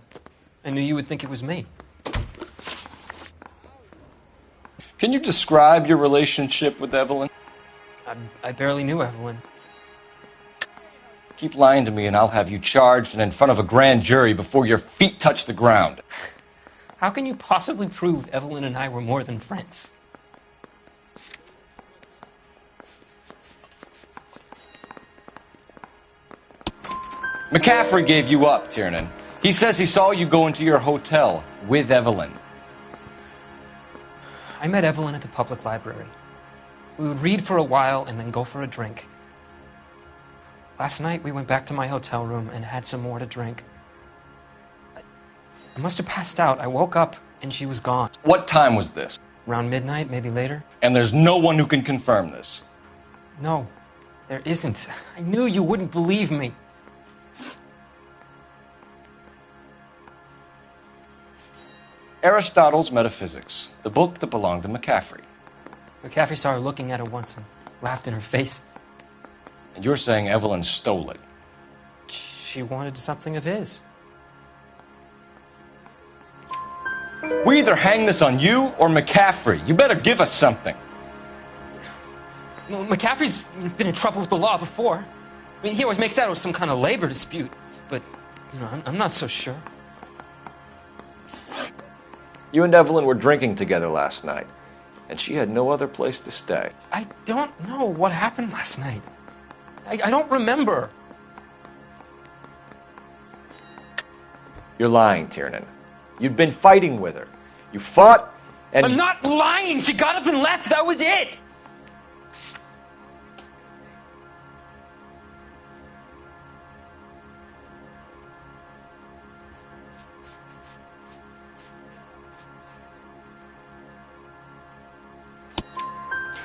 I knew you would think it was me. Can you describe your relationship with Evelyn? I barely knew Evelyn. Keep lying to me and I'll have you charged and in front of a grand jury before your feet touch the ground. How can you possibly prove Evelyn and I were more than friends? McCaffrey gave you up, Tiernan. He says he saw you go into your hotel with Evelyn. I met Evelyn at the public library. We would read for a while and then go for a drink. Last night, we went back to my hotel room and had some more to drink. I must have passed out. I woke up and she was gone. What time was this? Around midnight, maybe later. And there's no one who can confirm this? No, there isn't. I knew you wouldn't believe me. Aristotle's Metaphysics, the book that belonged to McCaffrey. McCaffrey saw her looking at it once and laughed in her face. And you're saying Evelyn stole it? She wanted something of his. We either hang this on you or McCaffrey. You better give us something. Well, McCaffrey's been in trouble with the law before. I mean, he always makes out it was some kind of labor dispute. But, you know, I'm not so sure. You and Evelyn were drinking together last night, and she had no other place to stay. I don't know what happened last night. I don't remember. You're lying, Tiernan. You'd been fighting with her. You fought, and... I'm not lying! She got up and left! That was it!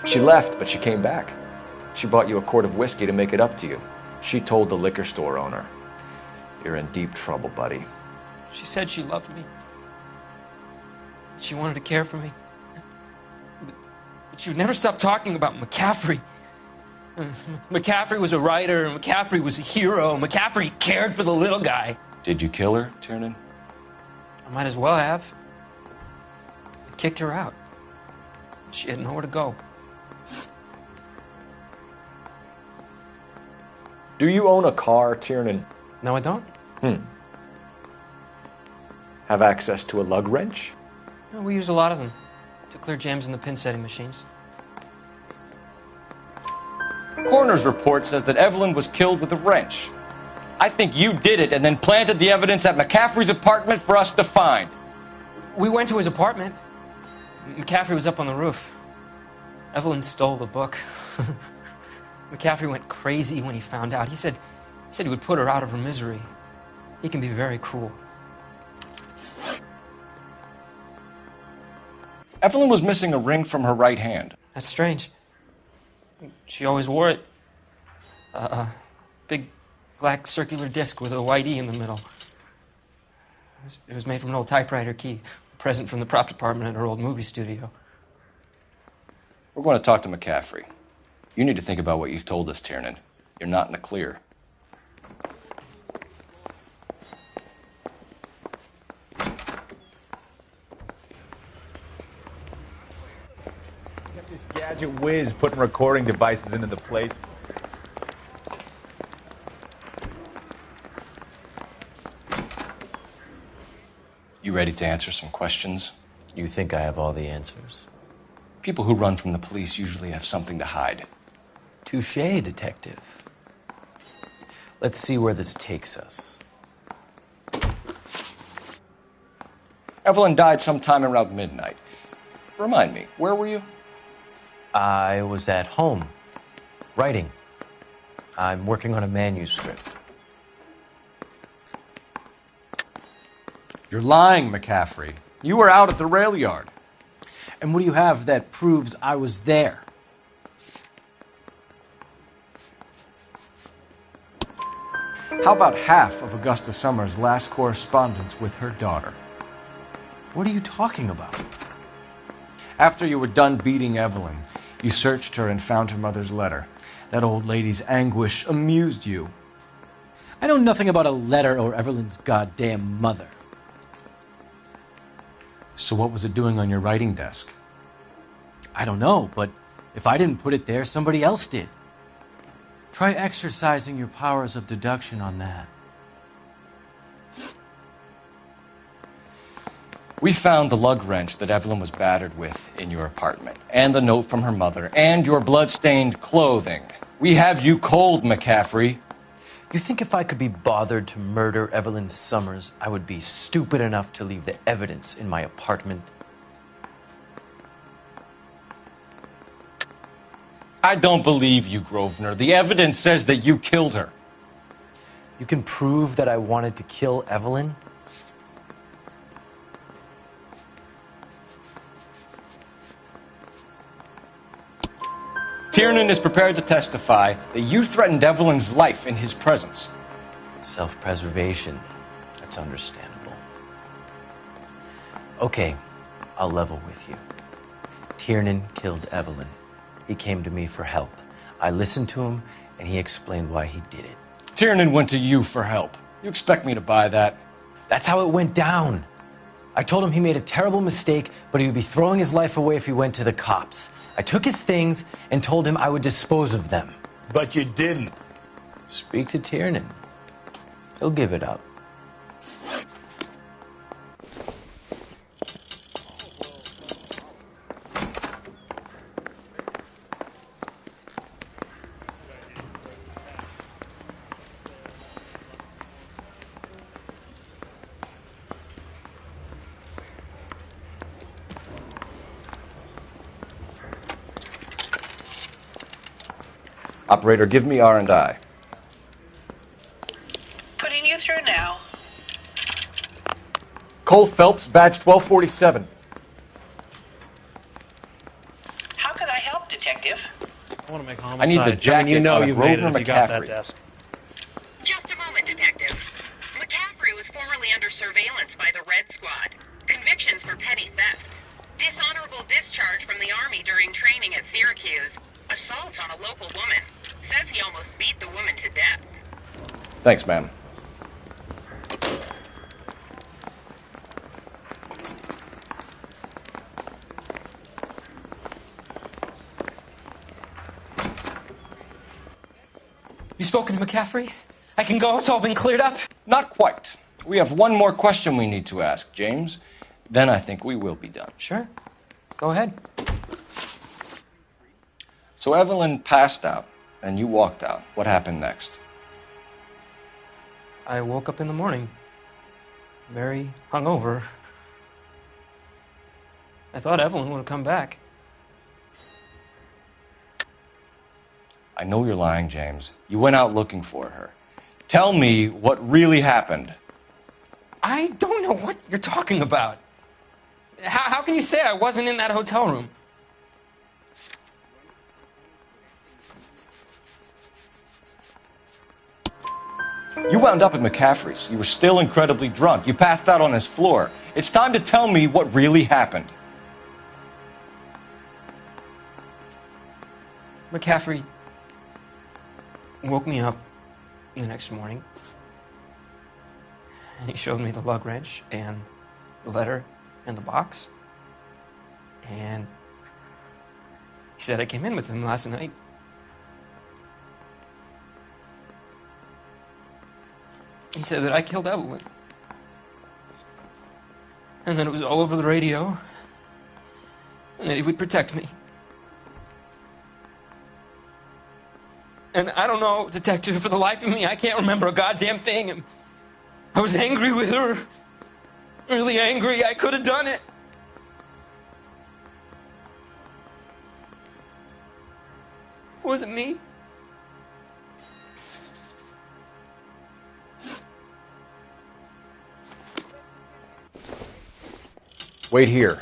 She left, but she came back. She bought you a quart of whiskey to make it up to you. She told the liquor store owner. You're in deep trouble, buddy. She said she loved me. She wanted to care for me. But she would never stop talking about McCaffrey. McCaffrey was a writer, and McCaffrey was a hero. McCaffrey cared for the little guy. Did you kill her, Tiernan? I might as well have. I kicked her out. She had nowhere to go. Do you own a car, Tiernan? No, I don't. Have access to a lug wrench? No, we use a lot of them to clear jams in the pin setting machines. Coroner's report says that Evelyn was killed with a wrench. I think you did it and then planted the evidence at McCaffrey's apartment for us to find. We went to his apartment. McCaffrey was up on the roof. Evelyn stole the book. McCaffrey went crazy when he found out. He said he would put her out of her misery. He can be very cruel. Evelyn was missing a ring from her right hand. That's strange. She always wore it. A big black circular disc with a white E in the middle. It was made from an old typewriter key, a present from the prop department at her old movie studio. We're going to talk to McCaffrey. You need to think about what you've told us, Tiernan. You're not in the clear. Got this gadget whiz putting recording devices into the place. You ready to answer some questions? You think I have all the answers? People who run from the police usually have something to hide. Touché, detective. Let's see where this takes us. Evelyn died sometime around midnight. Remind me, where were you? I was at home, writing. I'm working on a manuscript. You're lying, McCaffrey. You were out at the rail yard. And what do you have that proves I was there? How about half of Augusta Summers' last correspondence with her daughter? What are you talking about? After you were done beating Evelyn, you searched her and found her mother's letter. That old lady's anguish amused you. I know nothing about a letter or Evelyn's goddamn mother. So what was it doing on your writing desk? I don't know, but if I didn't put it there, somebody else did. Try exercising your powers of deduction on that. We found the lug wrench that Evelyn was battered with in your apartment, and the note from her mother, and your blood-stained clothing. We have you cold, McCaffrey. You think if I could be bothered to murder Evelyn Summers, I would be stupid enough to leave the evidence in my apartment? I don't believe you, Grosvenor. The evidence says that you killed her. You can prove that I wanted to kill Evelyn? Tiernan is prepared to testify that you threatened Evelyn's life in his presence. Self-preservation. That's understandable. Okay, I'll level with you. Tiernan killed Evelyn. He came to me for help. I listened to him, and he explained why he did it. Tiernan went to you for help. You expect me to buy that? That's how it went down. I told him he made a terrible mistake, but he would be throwing his life away if he went to the cops. I took his things and told him I would dispose of them. But you didn't. Speak to Tiernan. He'll give it up. Operator, give me R&I. Putting you through now. Cole Phelps, badge 1247. How could I help, Detective? I want to make homicide. I need the jacket you know on you've made it Grosvenor if you got that McCaffrey. desk. Just a moment, Detective. McCaffrey was formerly under surveillance by the Red Squad. Convictions for petty theft. Dishonorable discharge from the Army during training at Syracuse. Assault on a local woman. Says he almost beat the woman to death. Thanks, ma'am. You spoken to McCaffrey? I can go? It's all been cleared up? Not quite. We have one more question we need to ask, James. Then I think we will be done. Sure. Go ahead. So Evelyn passed out, and you walked out. What happened next? I woke up in the morning, very hungover. I thought Evelyn would have come back. I know you're lying, James. You went out looking for her. Tell me what really happened. I don't know what you're talking about. How can you say I wasn't in that hotel room? You wound up at McCaffrey's. You were still incredibly drunk. You passed out on his floor. It's time to tell me what really happened. McCaffrey woke me up the next morning, and he showed me the lug wrench and the letter and the box, and he said I came in with him last night. He said that I killed Evelyn, and that it was all over the radio, and that he would protect me. And I don't know, Detective, for the life of me, I can't remember a goddamn thing. And I was angry with her. Really angry. I could have done it. Was it me? Wait here.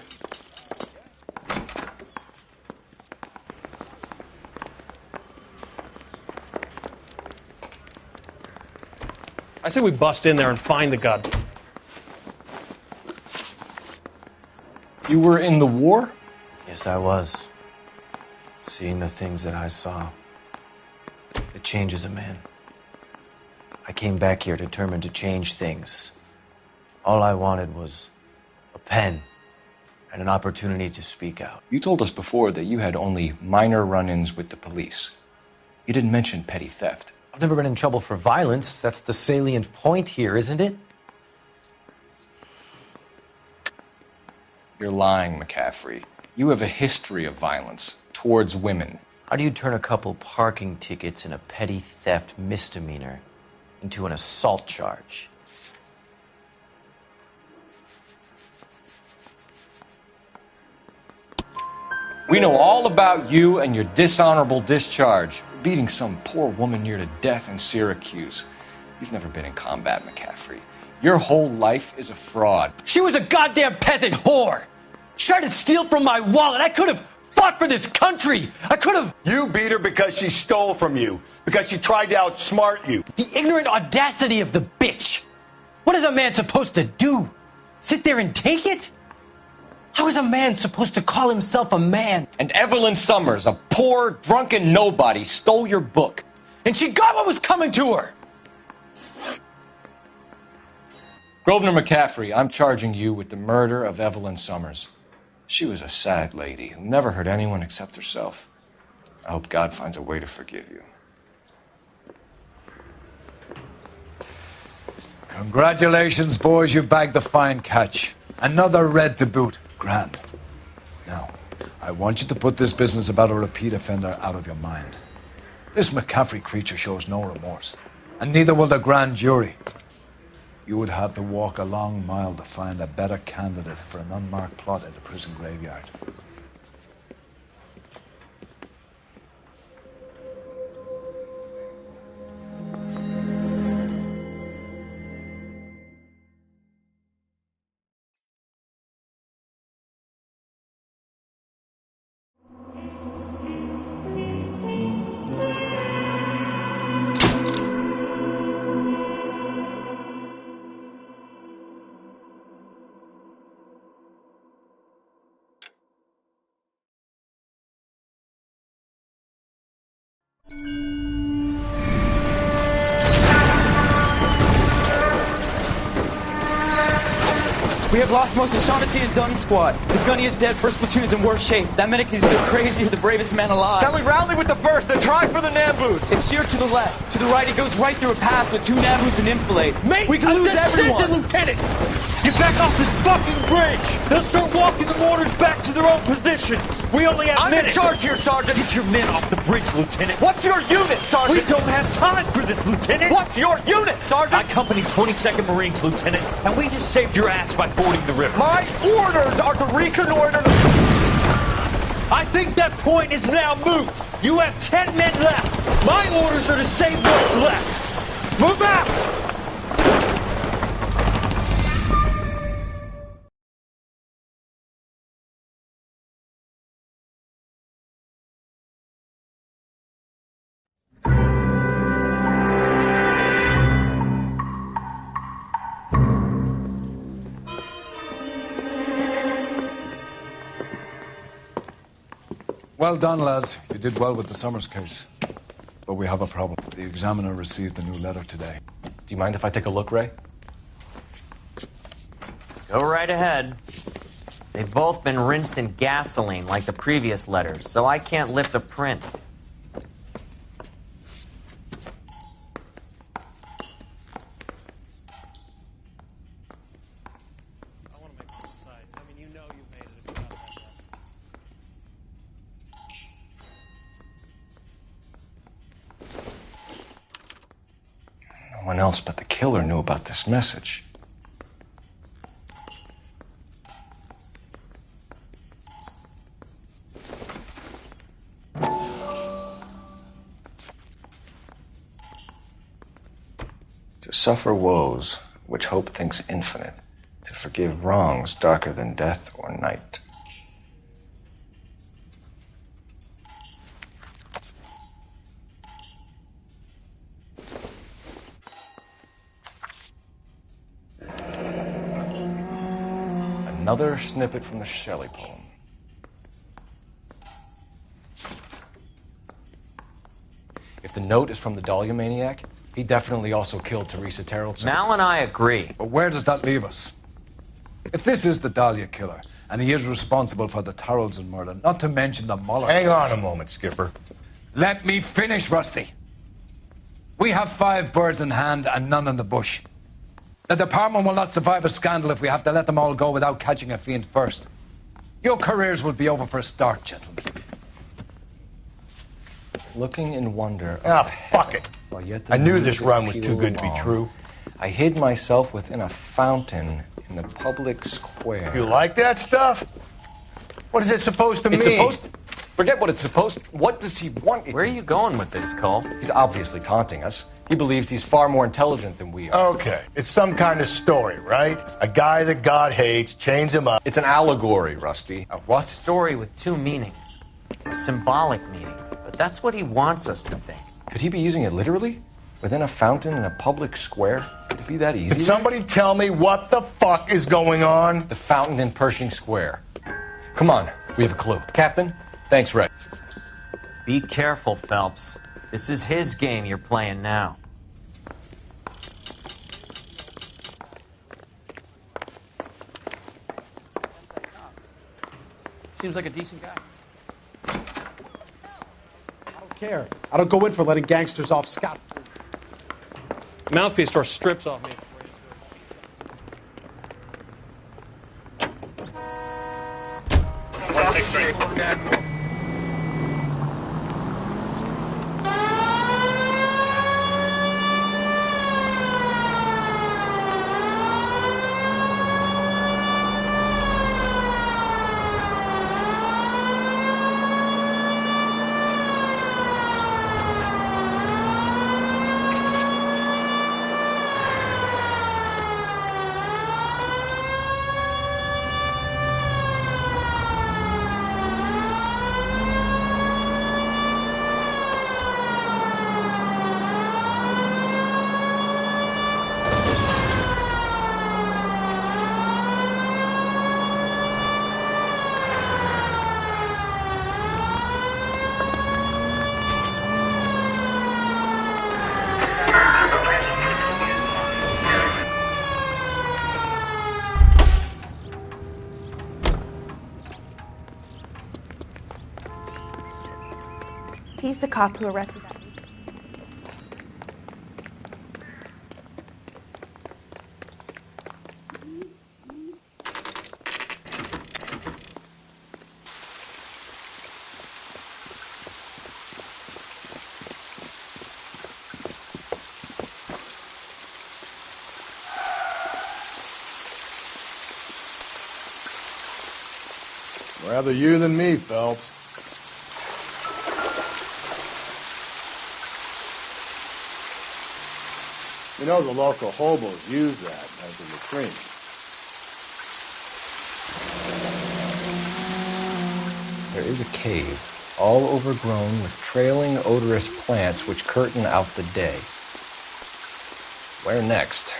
I say we bust in there and find the god. You were in the war? Yes, I was. Seeing the things that I saw, it changes a man. I came back here determined to change things. All I wanted was a pen and an opportunity to speak out. You told us before that you had only minor run-ins with the police. You didn't mention petty theft. I've never been in trouble for violence. That's the salient point here, isn't it? You're lying, McCaffrey. You have a history of violence towards women. How do you turn a couple parking tickets and a petty theft misdemeanor into an assault charge? We know all about you and your dishonorable discharge. Beating some poor woman near to death in Syracuse. You've never been in combat, McCaffrey. Your whole life is a fraud. She was a goddamn peasant whore! She tried to steal from my wallet. I could have fought for this country. I could have... You beat her because she stole from you. Because she tried to outsmart you. The ignorant audacity of the bitch. What is a man supposed to do? Sit there and take it? How is a man supposed to call himself a man? And Evelyn Summers, a poor, drunken nobody, stole your book. And she got what was coming to her. Grosvenor McCaffrey, I'm charging you with the murder of Evelyn Summers. She was a sad lady who never hurt anyone except herself. I hope God finds a way to forgive you. Congratulations, boys. You bagged the fine catch. Another red to boot. Grand. Now, I want you to put this business about a repeat offender out of your mind. This McCaffrey creature shows no remorse, and neither will the grand jury. You would have to walk a long mile to find a better candidate for an unmarked plot in the prison graveyard. We have lost most of Shaughnessy and Dunn's squad. The gunny is dead, first platoon is in worse shape. That medic is either crazy or the bravest man alive. Can we rally with the first and try for the Nambus? It's sheer to the left. To the right, it goes right through a pass with 2 Nambus and enfilade. Mate, we can lose everyone. Lieutenant! Get back off this fucking bridge! They'll start walking the mortars back to their own positions! We only have minutes! I'm in charge here, Sergeant! Get your men off the bridge, Lieutenant! What's your unit, Sergeant? We don't have time for this, Lieutenant! What's your unit, Sergeant? I company 22nd Marines, Lieutenant, and we just saved your ass by fording the river. My orders are to reconnoiter the... I think that point is now moot! You have 10 men left! My orders are to save what's left! Move out! Well done, lads. You did well with the Summers case. But we have a problem. The examiner received a new letter today. Do you mind if I take a look, Ray? Go right ahead. They've both been rinsed in gasoline like the previous letters, so I can't lift a print. No one else but the killer knew about this message. To suffer woes which hope thinks infinite, to forgive wrongs darker than death or night. Another snippet from the Shelley poem. If the note is from the Dahlia maniac, he definitely also killed Teresa Terrellson. Mal and I agree. But where does that leave us? If this is the Dahlia killer, and he is responsible for the Tarrelson murder, not to mention the Muller Hang case. on a moment, Skipper. Let me finish, Rusty. We have 5 birds in hand and none in the bush. The department will not survive a scandal if we have to let them all go without catching a fiend first. Your careers will be over for a start, gentlemen. Looking in wonder. Ah, fuck it. Well, yet I knew news this run was too good to be along. true. I hid myself within a fountain in the public square. You like that stuff? What is it supposed to It's mean? supposed to... Forget what it's supposed to... What does he want it Where are you going with this, Cole? He's obviously taunting us. He believes he's far more intelligent than we are. Okay, it's some kind of story, right? A guy that God hates, chains him up. It's an allegory, Rusty. A what? Story with 2 meanings. A symbolic meaning. But that's what he wants us to think. Could he be using it literally? Within a fountain in a public square? Could it be that easy? Can somebody tell me what the fuck is going on? The fountain in Pershing Square. Come on, we have a clue. Captain, thanks, Ray. Be careful, Phelps. This is his game you're playing now. Seems like a decent guy. Care. I don't go in for letting gangsters off scot-free. Mouthpiece tore strips off me. He's the cop who arrested that. Rather you than me, Phelps. You know the local hobos use that as a latrine. There is a cave, all overgrown with trailing, odorous plants which curtain out the day. Where next?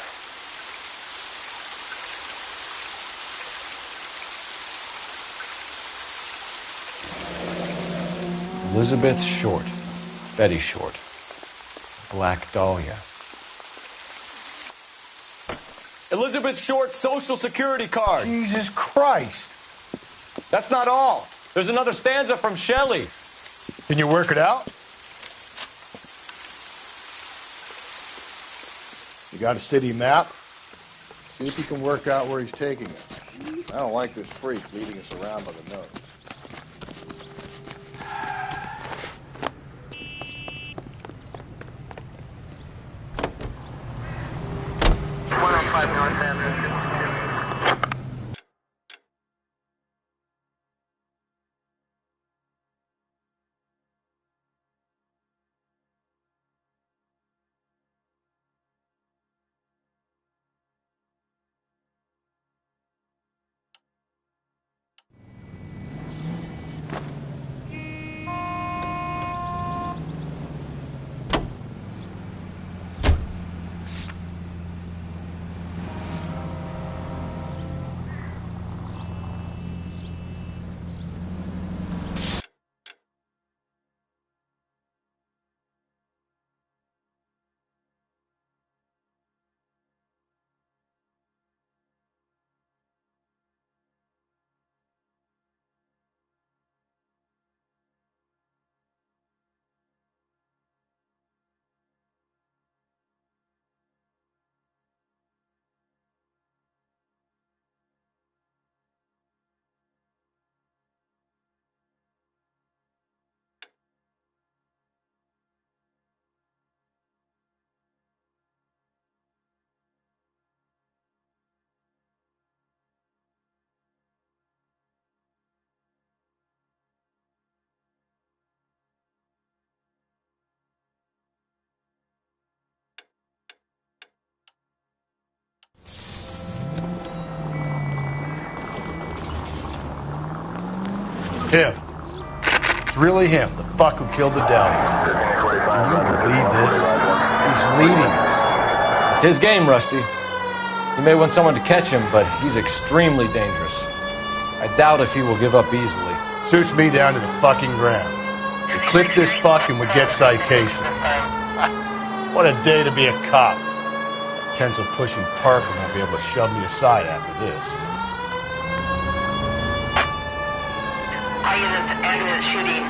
Elizabeth Short, Betty Short, Black Dahlia. Elizabeth Short's social security card. Jesus Christ. That's not all. There's another stanza from Shelley. Can you work it out? You got a city map? See if you can work out where he's taking us. I don't like this freak leading us around by the nose. Him. It's really him, the fuck who killed the Dahlia. Can you believe this? He's leading us. It's his game, Rusty. You may want someone to catch him, but he's extremely dangerous. I doubt if he will give up easily. Suits me down to the fucking ground. We clip this fuck and we get citation. What a day to be a cop. Pencil pushing Parker won't be able to shove me aside after this. All units, ambulance shooting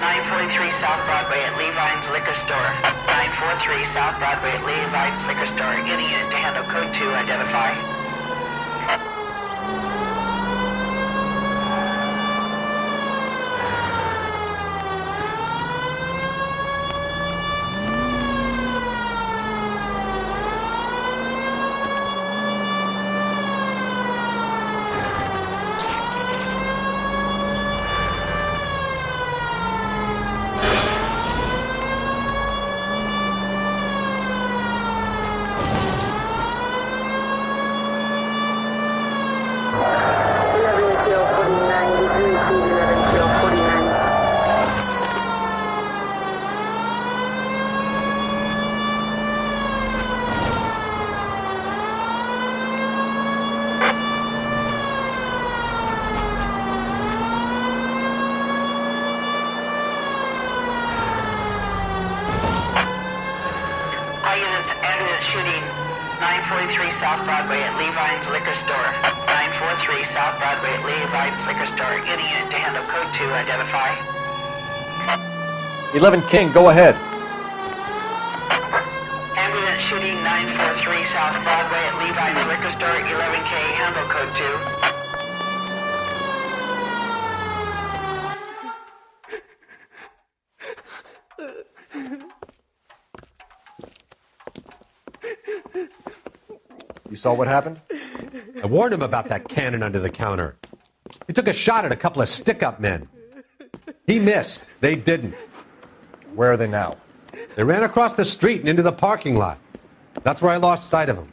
943 South Broadway at Levine's Liquor Store. 943 South Broadway at Levine's Liquor Store. Any unit to handle code 2, identify. Shooting 943 South Broadway at Levine's Liquor Store. 943 South Broadway at Levine's Liquor Store. Any unit to handle code 2, identify. 11 King, go ahead. Ambulance shooting 943 South Broadway at Levi's Liquor Store, 11K, handle code 2. You saw what happened? I warned him about that cannon under the counter. He took a shot at a couple of stick-up men. He missed. They didn't. Where are they now? They ran across the street and into the parking lot. That's where I lost sight of them.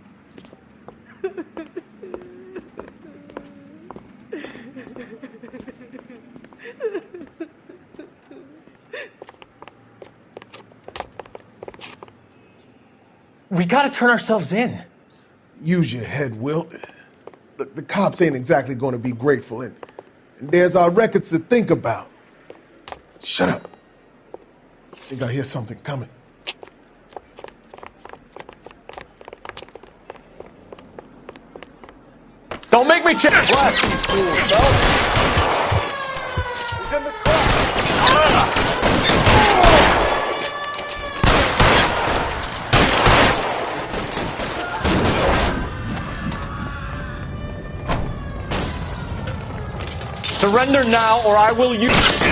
We gotta turn ourselves in. Use your head, Wilt. The cops ain't exactly going to be grateful, and there's our records to think about. Shut up. I think I hear something coming. Don't make me check. Watch these fools, bro. He's in the truck. Surrender now, or I will use.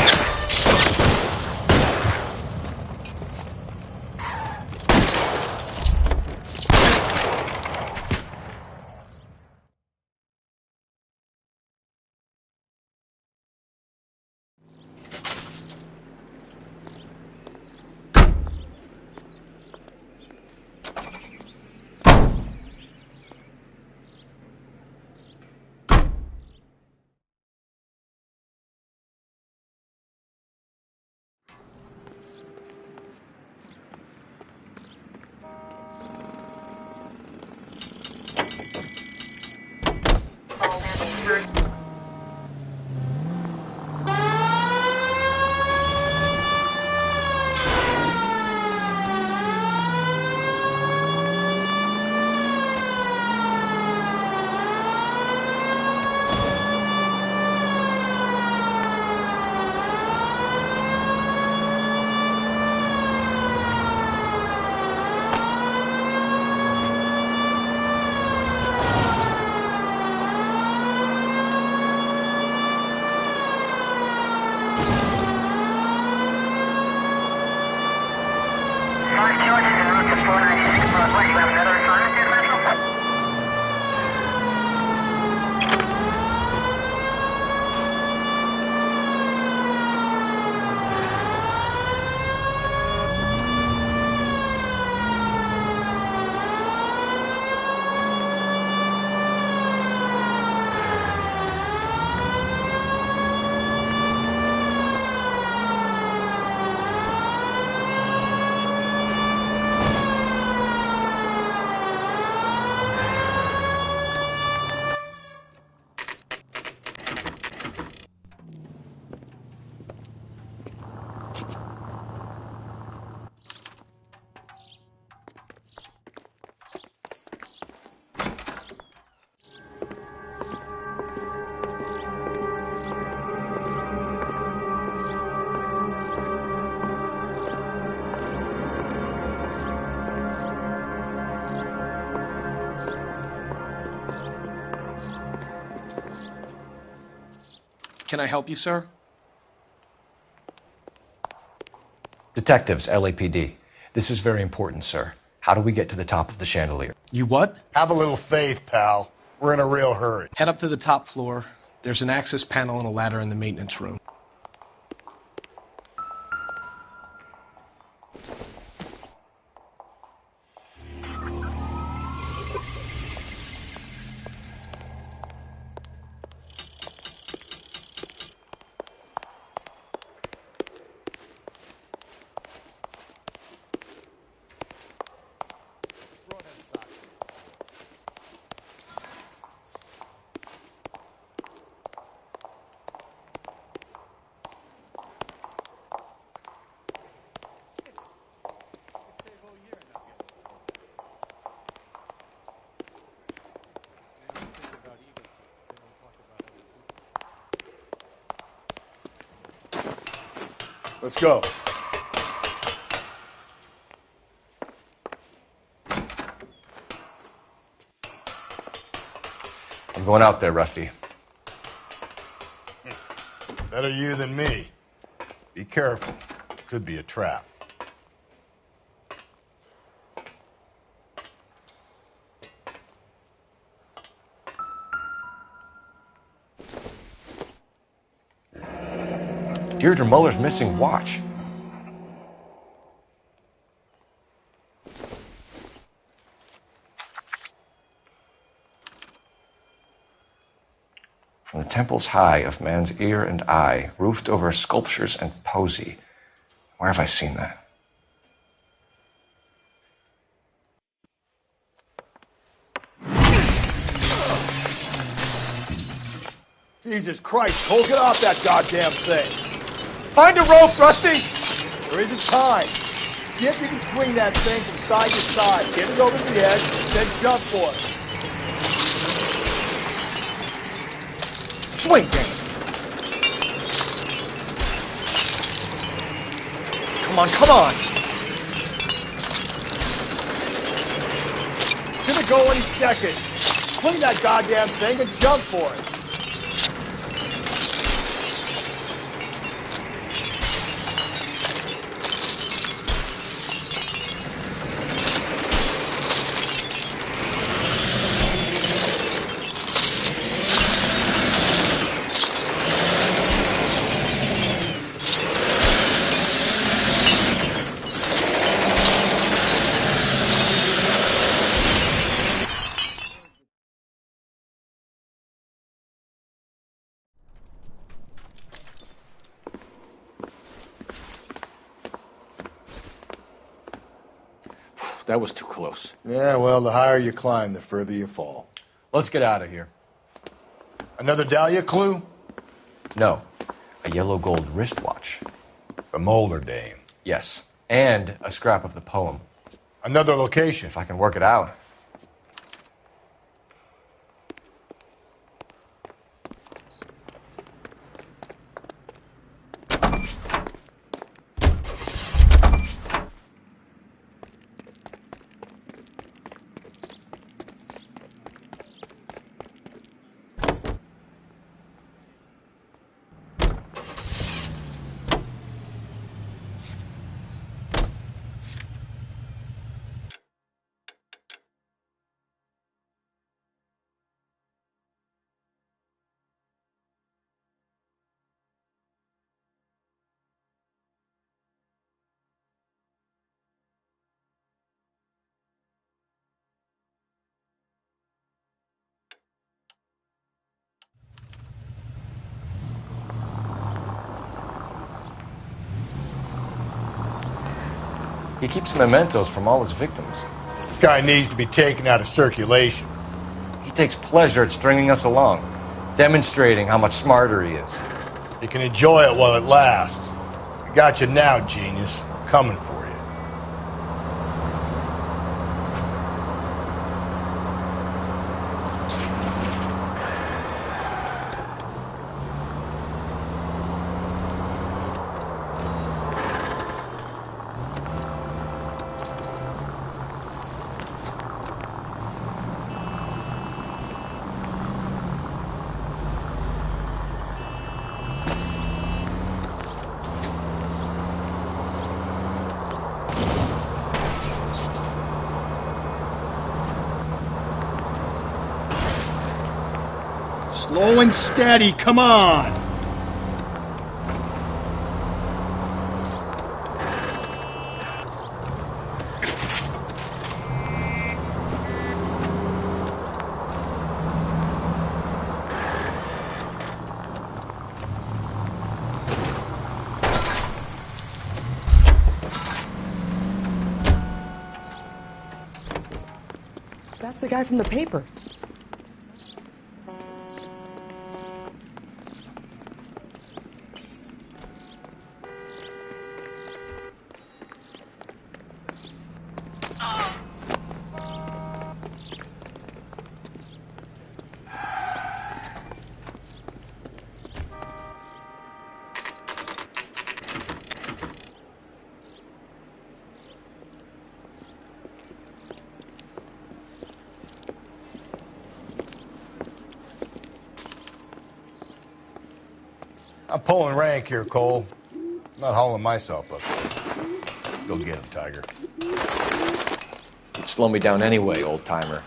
Can I help you, sir? Detectives, LAPD. This is very important, sir. How do we get to the top of the chandelier? You what? Have a little faith, pal. We're in a real hurry. Head up to the top floor. There's an access panel and a ladder in the maintenance room. Let's go. I'm going out there, Rusty. Better you than me. Be careful. Could be a trap. Deirdre Muller's missing watch. From the temples high of man's ear and eye, roofed over sculptures and poesy. Where have I seen that? Jesus Christ, Cole, get off that goddamn thing. Find a rope, Rusty! There isn't time. See if you can swing that thing from side to side. Get it over the edge, then jump for it. Swing, Dan. Come on, come on! It's gonna go any second. Swing that goddamn thing and jump for it. That was too close. Yeah, well, the higher you climb, the further you fall. Let's get out of here. Another Dahlia clue? No. A yellow gold wristwatch. The Molar Dame. Yes. And a scrap of the poem. Another location. If I can work it out. He keeps mementos from all his victims. This guy needs to be taken out of circulation. He takes pleasure at stringing us along, demonstrating how much smarter he is. You can enjoy it while it lasts. I got you now, genius. I'm coming for you. Slow and steady, come on! That's the guy from the papers. I'm pulling rank here, Cole. I'm not hauling myself up. Go get him, Tiger. You'd slow me down anyway, old-timer.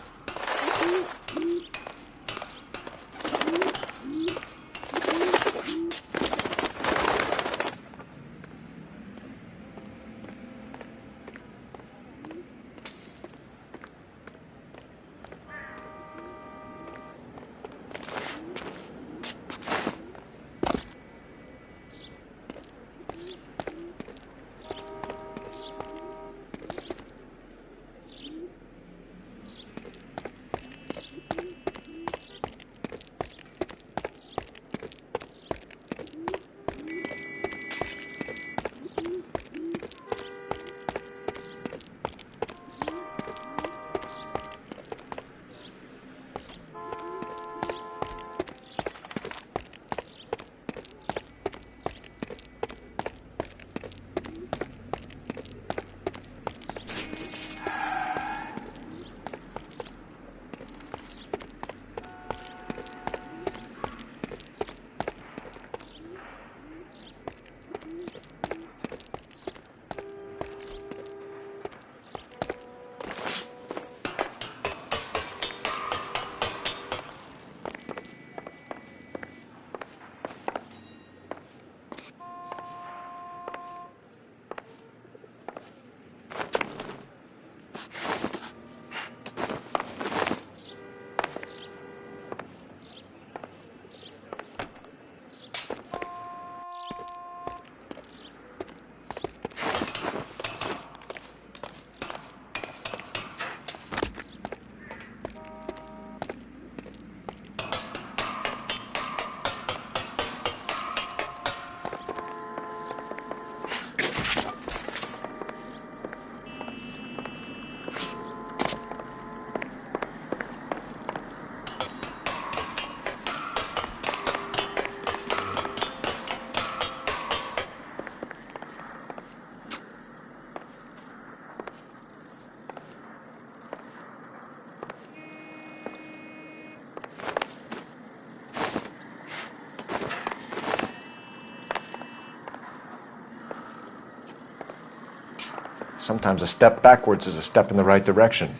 Sometimes a step backwards is a step in the right direction.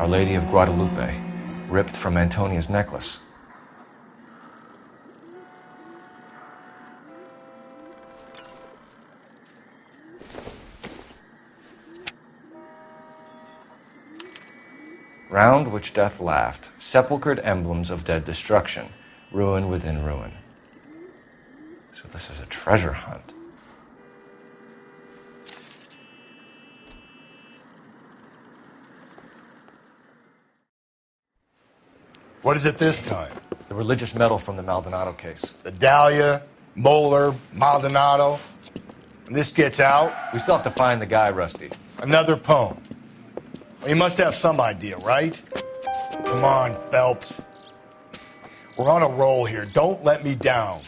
Our Lady of Guadalupe, ripped from Antonia's necklace. Round which death laughed, sepulchred emblems of dead destruction, ruin within ruin. So this is a treasure hunt. What is it this time? The religious medal from the Maldonado case. The Dahlia, Moeller, Maldonado. When this gets out... We still have to find the guy, Rusty. Another poem. Well, you must have some idea, right? Come on, Phelps. We're on a roll here. Don't let me down.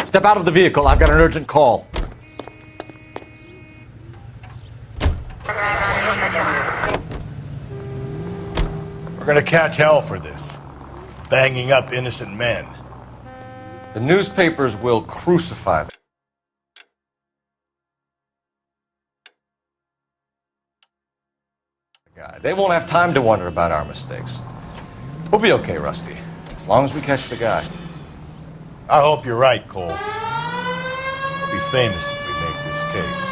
Step out of the vehicle. I've got an urgent call. We're gonna catch hell for this. Banging up innocent men. The newspapers will crucify them. They won't have time to wonder about our mistakes. We'll be okay, Rusty, as long as we catch the guy. I hope you're right, Cole. We'll be famous if we make this case.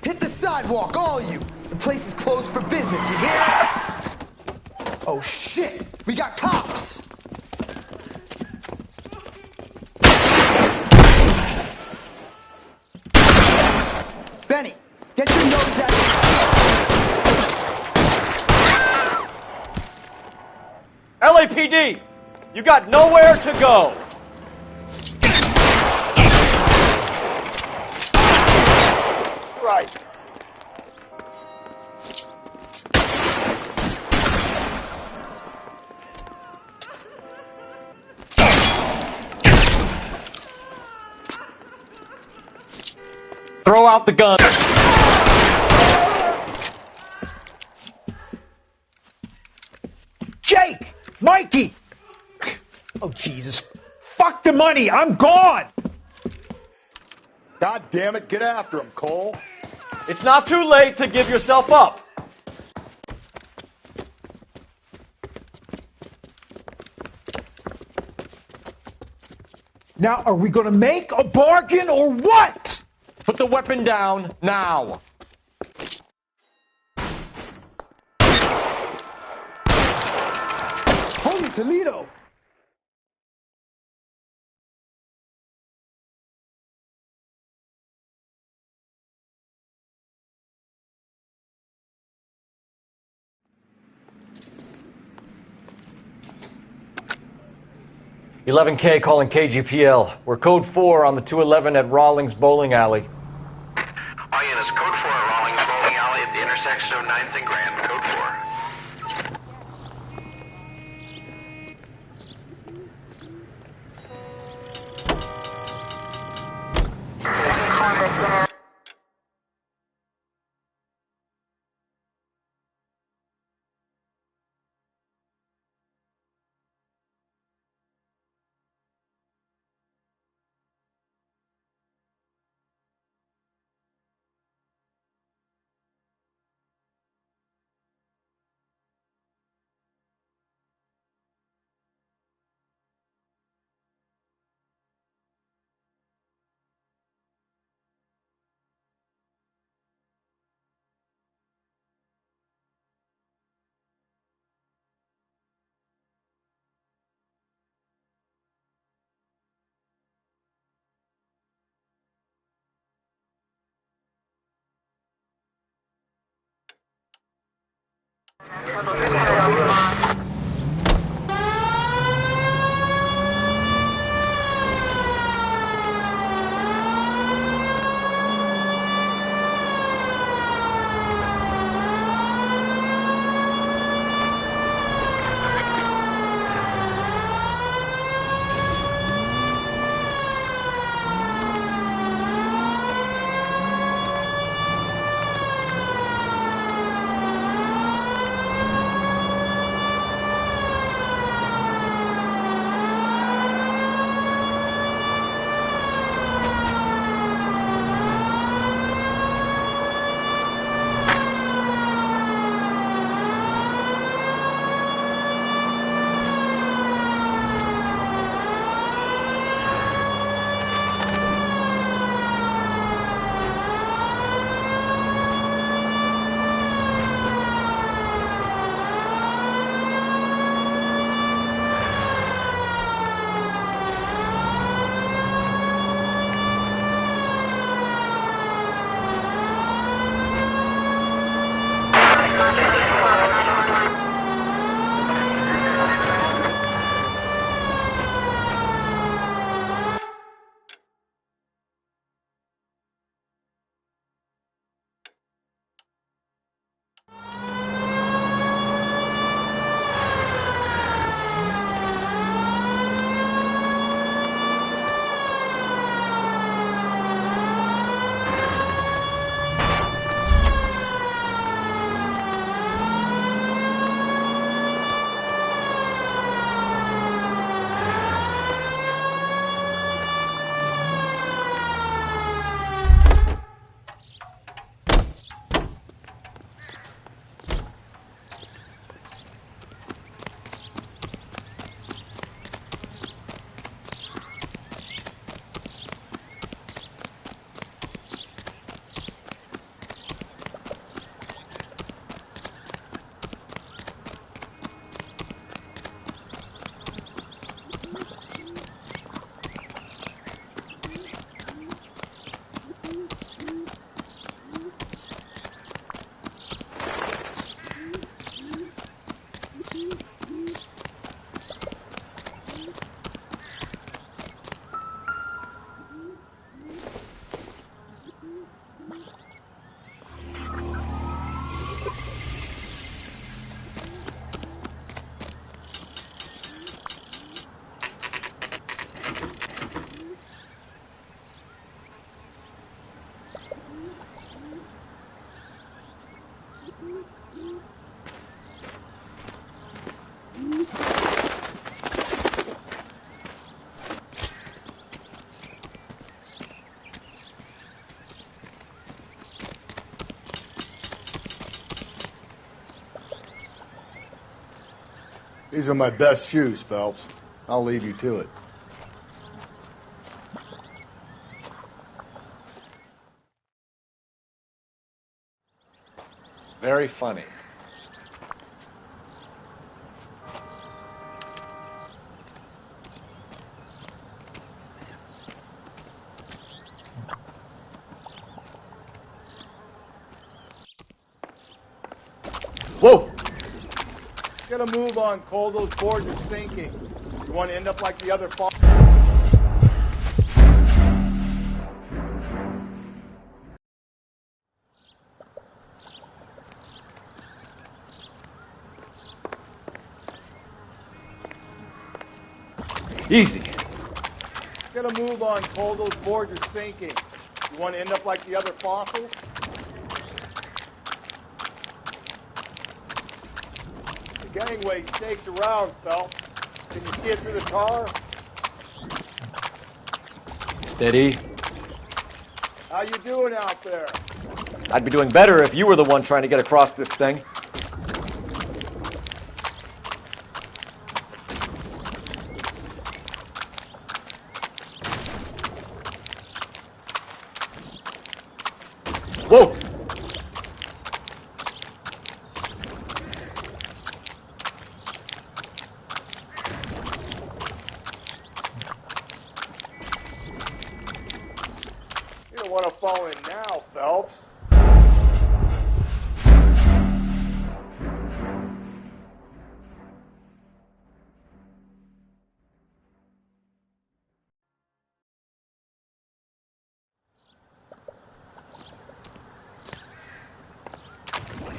Hit the sidewalk, all you! The place is closed for business, you hear? Oh shit! We got cops! Benny, get your nose out LAPD! You got nowhere to go! Right. Throw out the gun. Jake! Mikey! Oh, Jesus. Fuck the money! I'm gone! God damn it, get after him, Cole. It's not too late to give yourself up. Now, are we gonna make a bargain or what? Put the weapon down now. Holy Toledo! $11K calling KGPL. We're code 4 on the 211 at Rawlings Bowling Alley. All units, code 4 at Rawlings Bowling Alley at the intersection of 9th and Grand. Code 4. These are my best shoes, Phelps. I'll leave you to it. Very funny. Whoa! Get a move on, Cole. Those boards are sinking. You want to end up like the other fall? Easy. Get a move on, Cole. Those boards are sinking. You want to end up like the other fossils? The gangway snakes around, Phelps. Can you see it through the tar? Steady. How you doing out there? I'd be doing better if you were the one trying to get across this thing. Whoa! You don't want to fall in now, Phelps.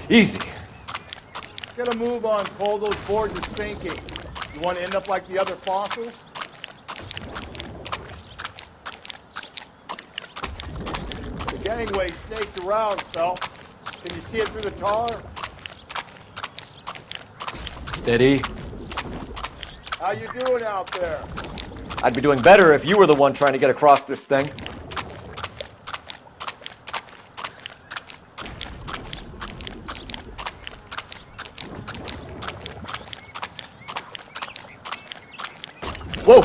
Easy. Get a move on, Cole. Those boards are sinking. You want to end up like the other fossils? The gangway snakes around, Phelps. Can you see it through the tar? Steady. How you doing out there? I'd be doing better if you were the one trying to get across this thing. Whoa!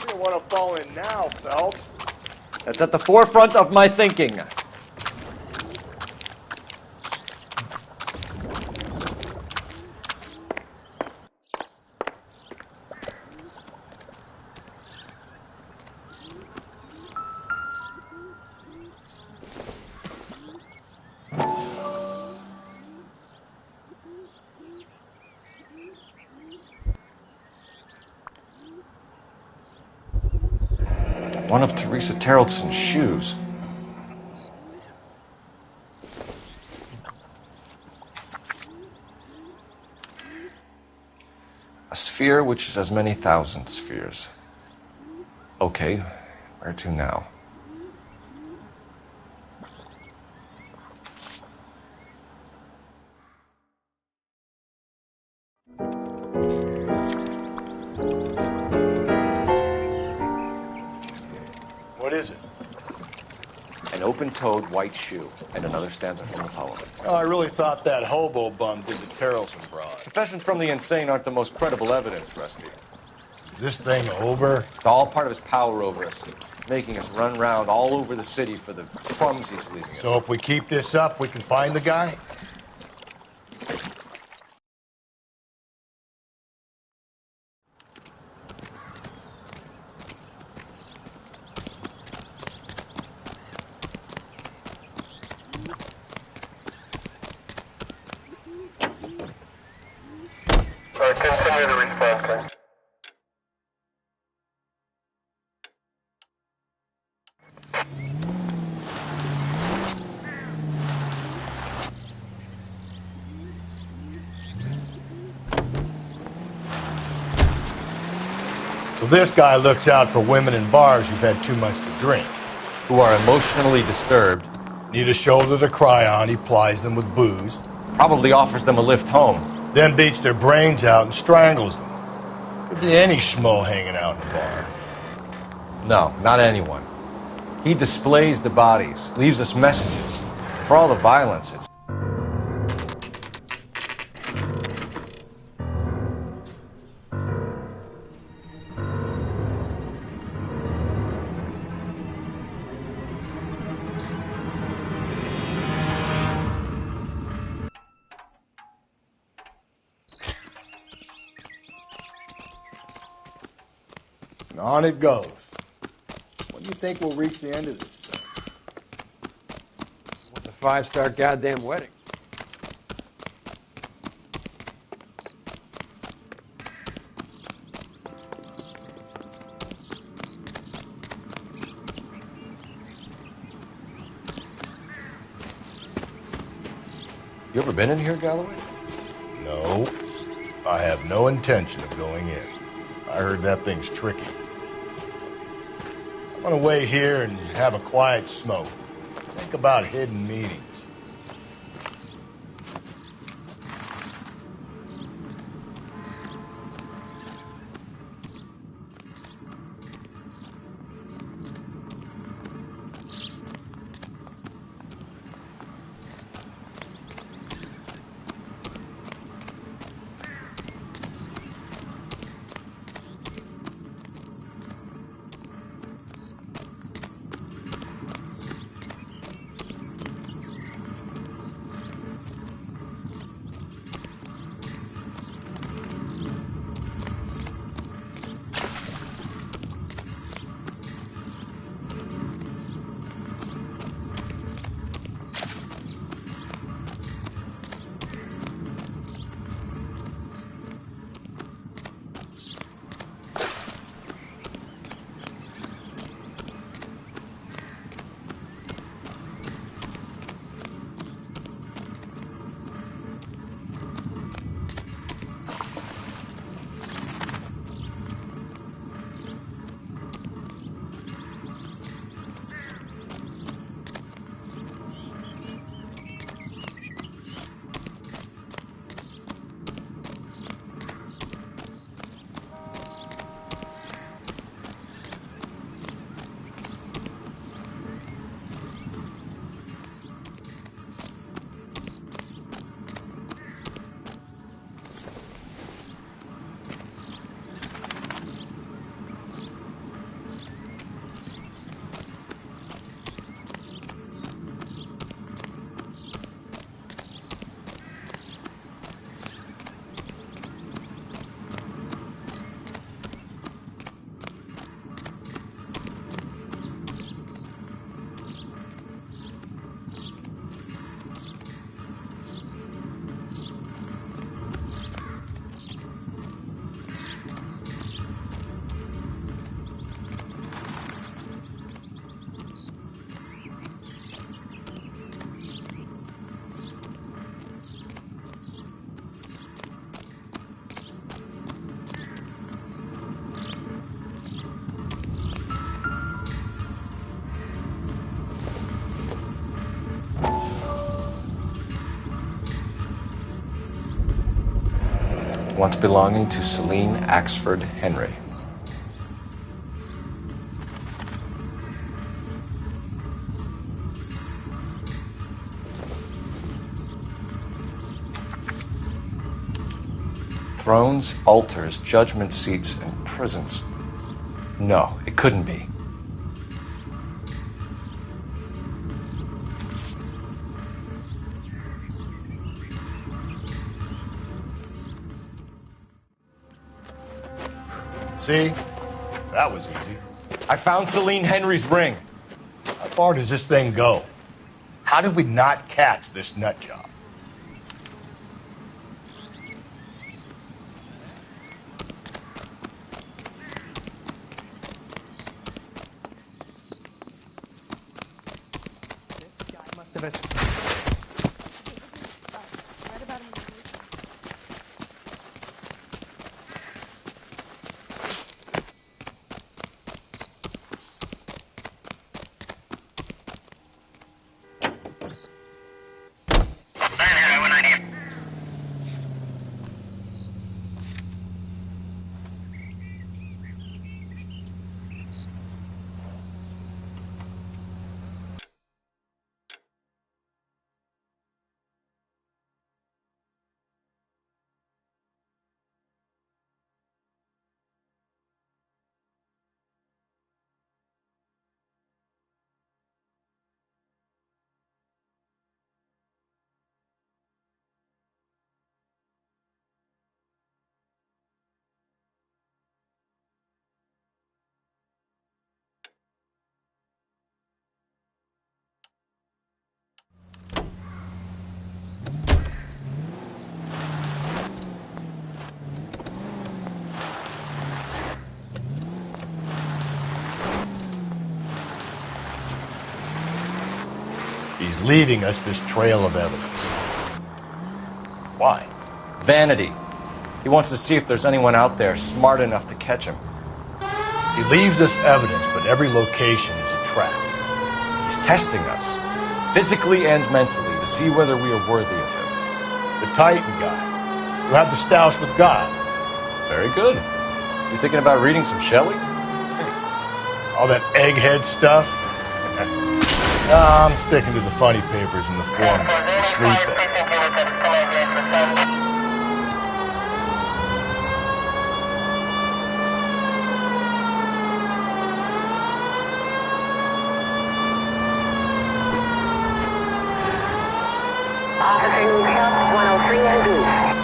You don't want to fall in now, Phelps. That's at the forefront of my thinking. One of Teresa Terreldson's shoes. A sphere which is as many thousand spheres. Okay, where to now? What is it? An open-toed white shoe, and another stanza from the poem. Oh, I really thought that hobo bum did the Terrelson broad. Confessions from the insane aren't the most credible evidence, Rusty. Is this thing over? It's all part of his power over us, making us run round all over the city for the crumbs he's leaving us. So if we keep this up, we can find the guy? Continue the response, please. So this guy looks out for women in bars who've had too much to drink. Who are emotionally disturbed. Need a shoulder to cry on, he plies them with booze. Probably offers them a lift home. Then beats their brains out and strangles them. Could be any schmo hanging out in the bar. No, not anyone. He displays the bodies, leaves us messages. For all the violence, it's... And on it goes. When do you think we'll reach the end of this stuff? What's a 5-star goddamn wedding? You ever been in here, Galloway? No. I have no intention of going in. I heard that thing's tricky. I'm gonna wait here and have a quiet smoke. Think about hidden meetings. Once belonging to Celine Axford Henry. Thrones, altars, judgment seats, and prisons. No, it couldn't be. See? That was easy. I found Celine Henry's ring. How far does this thing go? How did we not catch this nut job? Must have He's leaving us this trail of evidence. Why? Vanity. He wants to see if there's anyone out there smart enough to catch him. He leaves us evidence, but every location is a trap. He's testing us, physically and mentally, to see whether we are worthy of him. The Titan guy, who had the stoush with God. Very good. You thinking about reading some Shelley? All that egghead stuff? Nah, I'm sticking to the funny papers in the form of the sleep egg. Officer needs help, 103 and boost.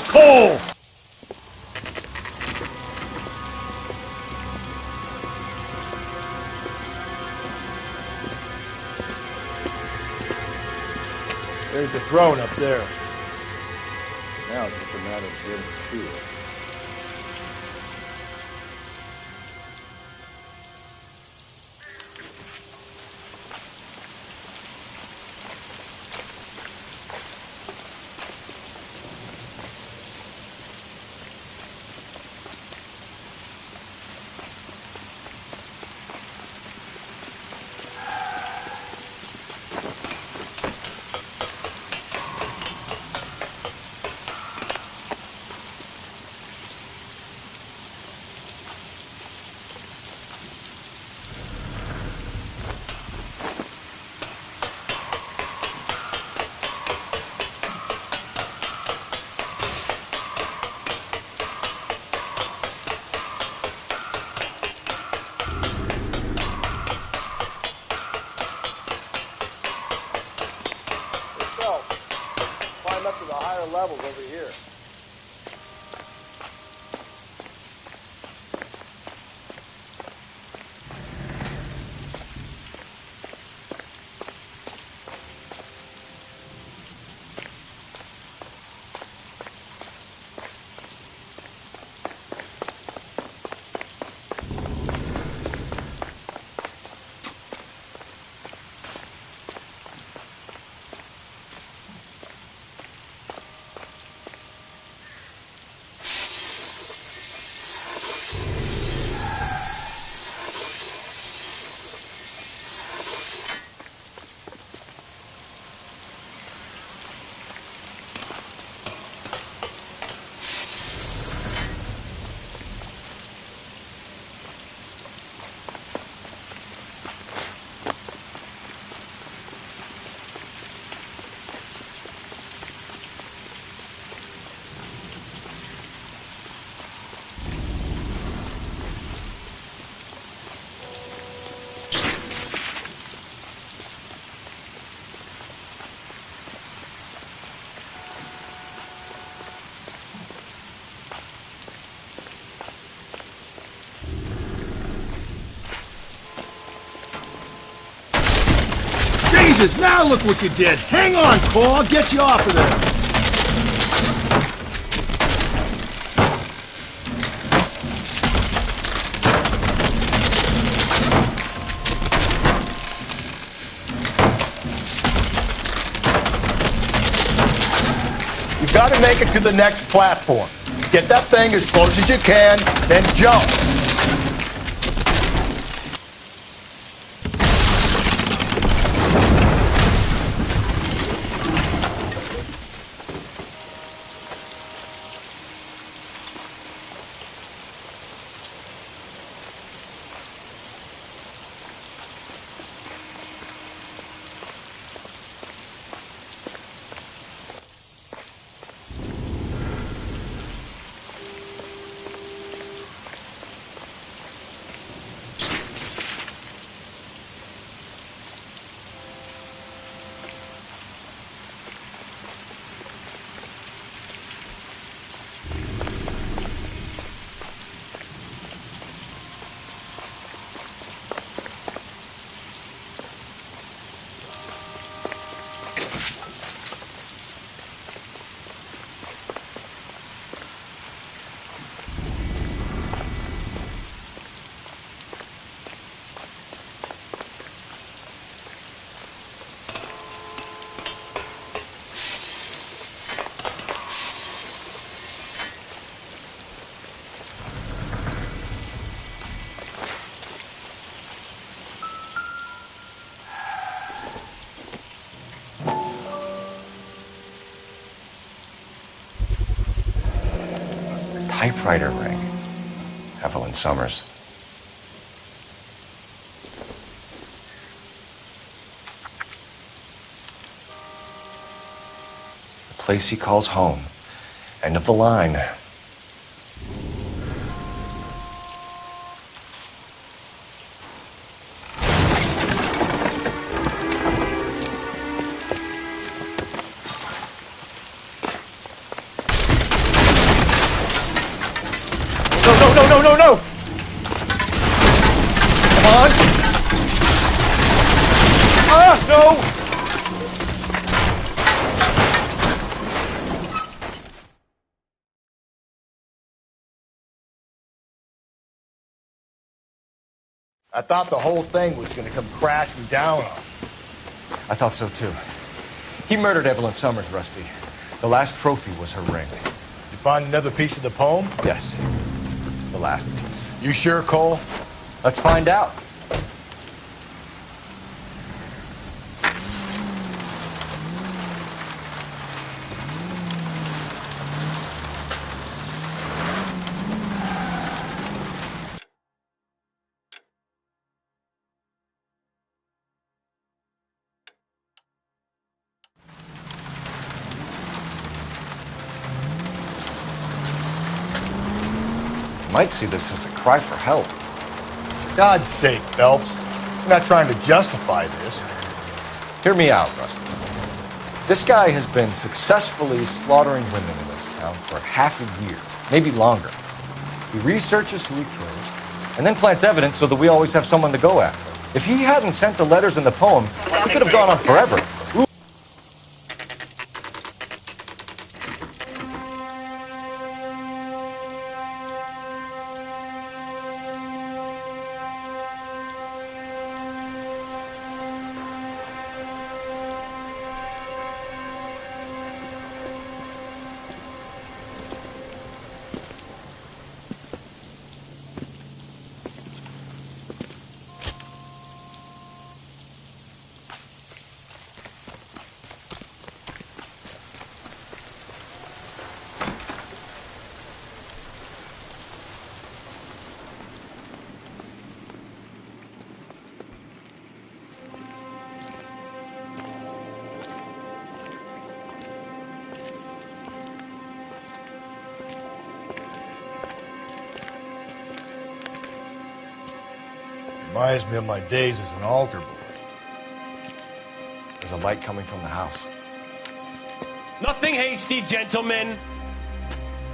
Cole! There's the throne up there. Now it's just a matter of getting to it. Climb up to the higher levels over here. Jesus, now look what you did. Hang on, Cole. I'll get you off of there. make it to the next platform. Get that thing as close as you can, then jump. Typewriter ring. Evelyn Summers. The place he calls home. End of the line. No! Come on! Ah, no! I thought the whole thing was going to come crashing down on him. I thought so too. He murdered Evelyn Summers, Rusty. The last trophy was her ring. You find another piece of the poem? Yes. The last piece. You sure, Cole? Let's find out. Might see this as a cry for help. God's sake, Phelps. I'm not trying to justify this. Hear me out, Rusty. This guy has been successfully slaughtering women in this town for half a year, maybe longer. He researches who he kills, and then plants evidence so that we always have someone to go after. If he hadn't sent the letters in the poem, it could have gone on forever. Reminds me of my days as an altar boy. There's a light coming from the house. Nothing hasty, gentlemen.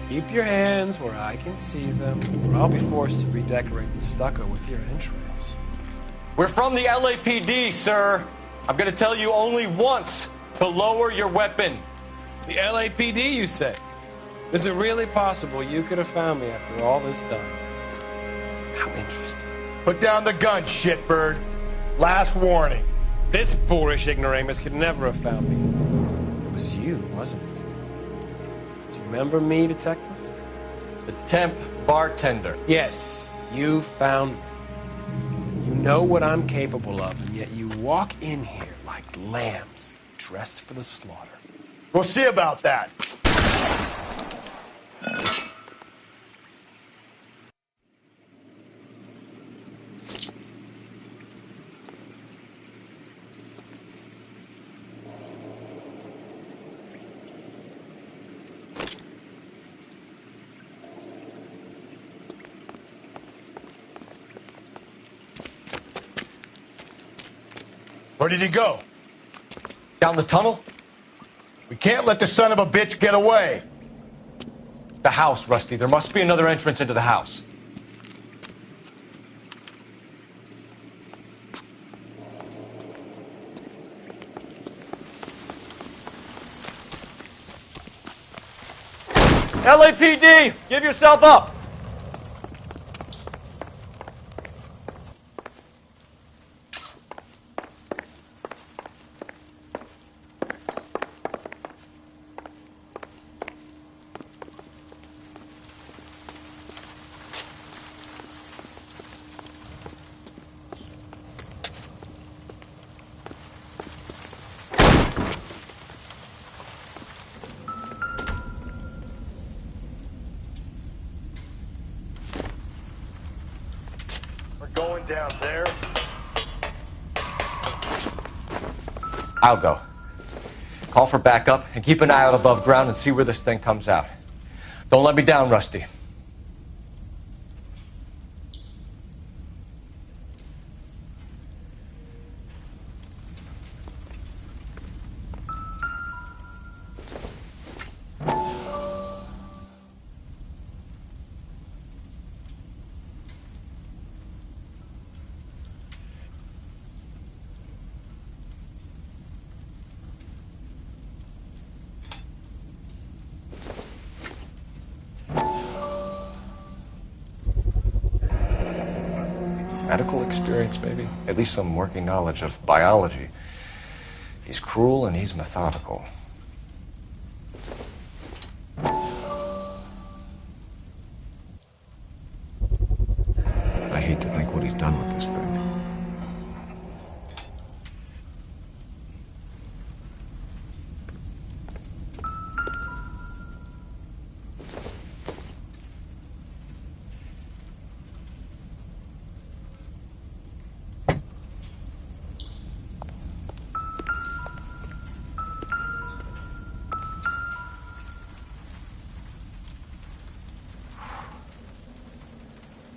Keep your hands where I can see them, or I'll be forced to redecorate the stucco with your entrails. We're from the LAPD, sir. I'm gonna tell you only once to lower your weapon. The LAPD, you say? Is it really possible you could have found me after all this time? How interesting. Put down the gun, shitbird. Last warning. This boorish ignoramus could never have found me. It was you, wasn't it? Remember me, detective? The temp bartender. Yes, you found me. You know what I'm capable of, and yet you walk in here like lambs dressed for the slaughter. We'll see about that. Where did he go? Down the tunnel? We can't let the son of a bitch get away. The house, Rusty. There must be another entrance into the house. LAPD! Give yourself up! Going down there. I'll go. Call for backup and keep an eye out above ground and see where this thing comes out. Don't let me down, Rusty. Medical experience, maybe? At least some working knowledge of biology. He's cruel and he's methodical. I hate to think what he's done with this thing.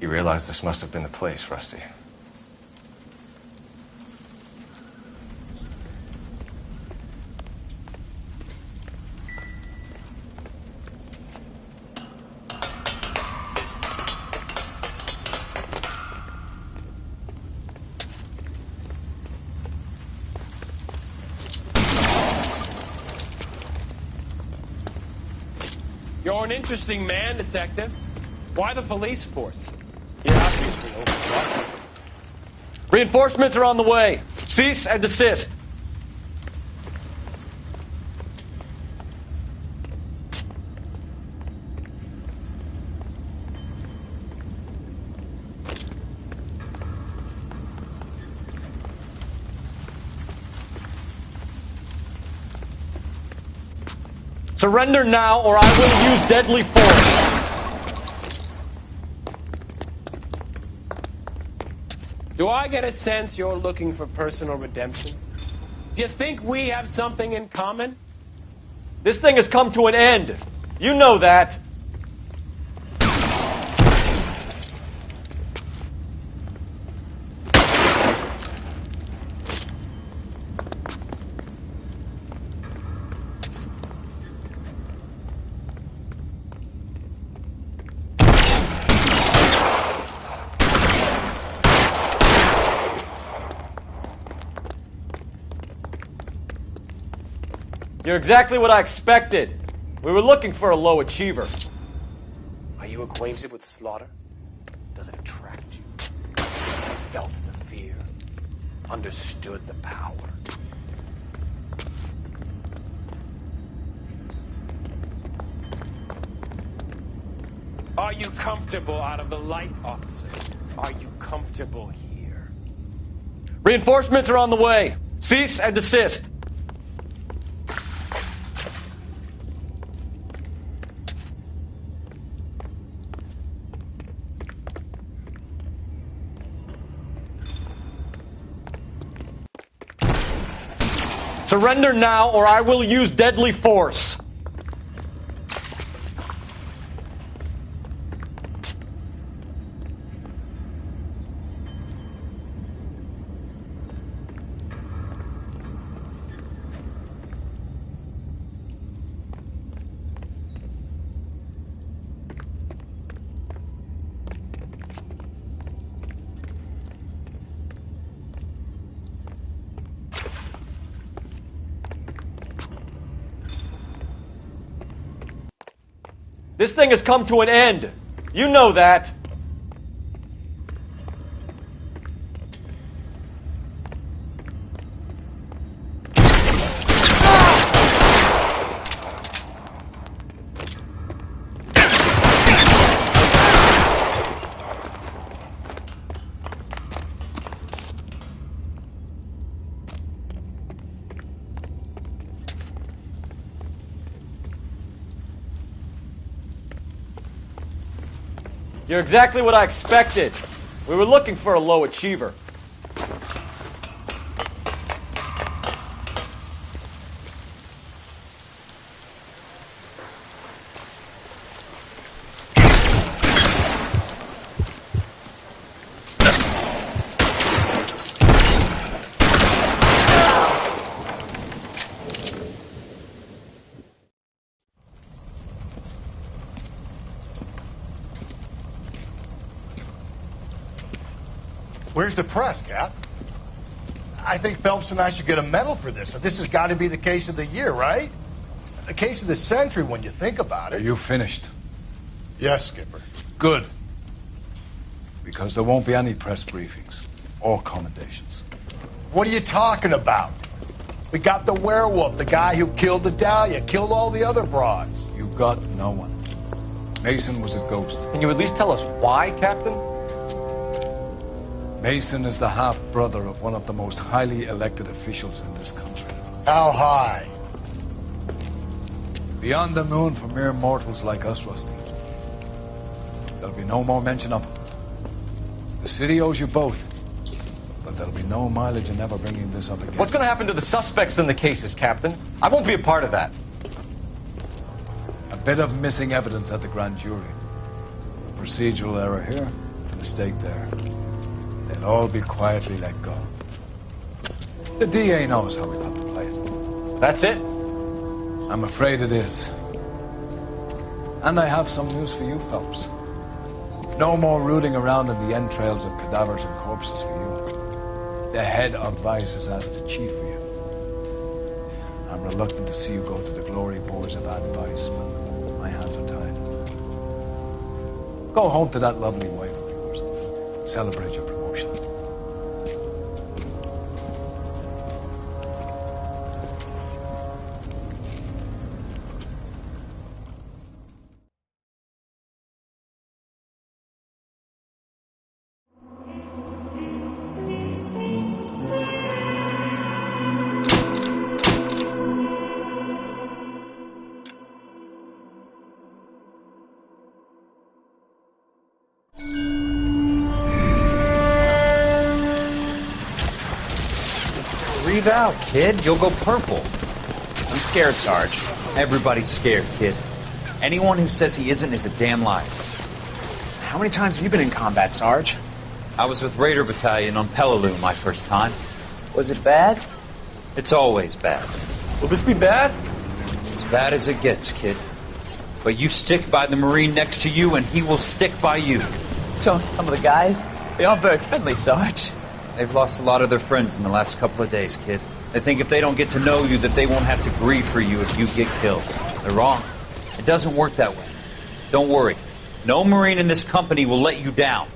You realize this must have been the place, Rusty. You're an interesting man, detective. Why the police force? You're obviously overwhelmed. Reinforcements are on the way. Cease and desist. Surrender now, or I will use deadly force. Do I get a sense you're looking for personal redemption? Do you think we have something in common? This thing has come to an end. You know that. You're exactly what I expected. We were looking for a low achiever. Are you acquainted with slaughter? Does it attract you? Felt the fear? Understood the power? Are you comfortable out of the light, officer? Are you comfortable here? Reinforcements are on the way. Cease and desist. Surrender now, or I will use deadly force. This thing has come to an end. You know that. You're exactly what I expected. We were looking for a low achiever. Where's the press, Cap? I think Phelps and I should get a medal for this. This has got to be the case of the year, right? The case of the century when you think about it. Are you finished? Yes, Skipper. Good. Because there won't be any press briefings or commendations. What are you talking about? We got the werewolf, the guy who killed the Dahlia, killed all the other broads. You got no one. Mason was a ghost. Can you at least tell us why, Captain? Mason is the half-brother of one of the most highly elected officials in this country. How high? Beyond the moon for mere mortals like us, Rusty. There'll be no more mention of him. The city owes you both, but there'll be no mileage in ever bringing this up again. What's going to happen to the suspects in the cases, Captain? I won't be a part of that. A bit of missing evidence at the grand jury. A procedural error here, a mistake there. They'll all be quietly let go. The DA knows how we got to play it. That's it? I'm afraid it is. And I have some news for you, Phelps. No more rooting around in the entrails of cadavers and corpses for you. The head of Vice has asked the chief for you. I'm reluctant to see you go to the glory boards of advice, but my hands are tied. Go home to that lovely wife of yours. Celebrate your promotion. Breathe out, kid. You'll go purple. I'm scared, Sarge. Everybody's scared, kid. Anyone who says he isn't is a damn liar. How many times have you been in combat, Sarge? I was with Raider Battalion on Peleliu my first time. Was it bad? It's always bad. Will this be bad? As bad as it gets, kid. But you stick by the Marine next to you, and he will stick by you. So, some of the guys, they aren't very friendly, Sarge. They've lost a lot of their friends in the last couple of days, kid. They think if they don't get to know you, that they won't have to grieve for you if you get killed. They're wrong. It doesn't work that way. Don't worry. No Marine in this company will let you down.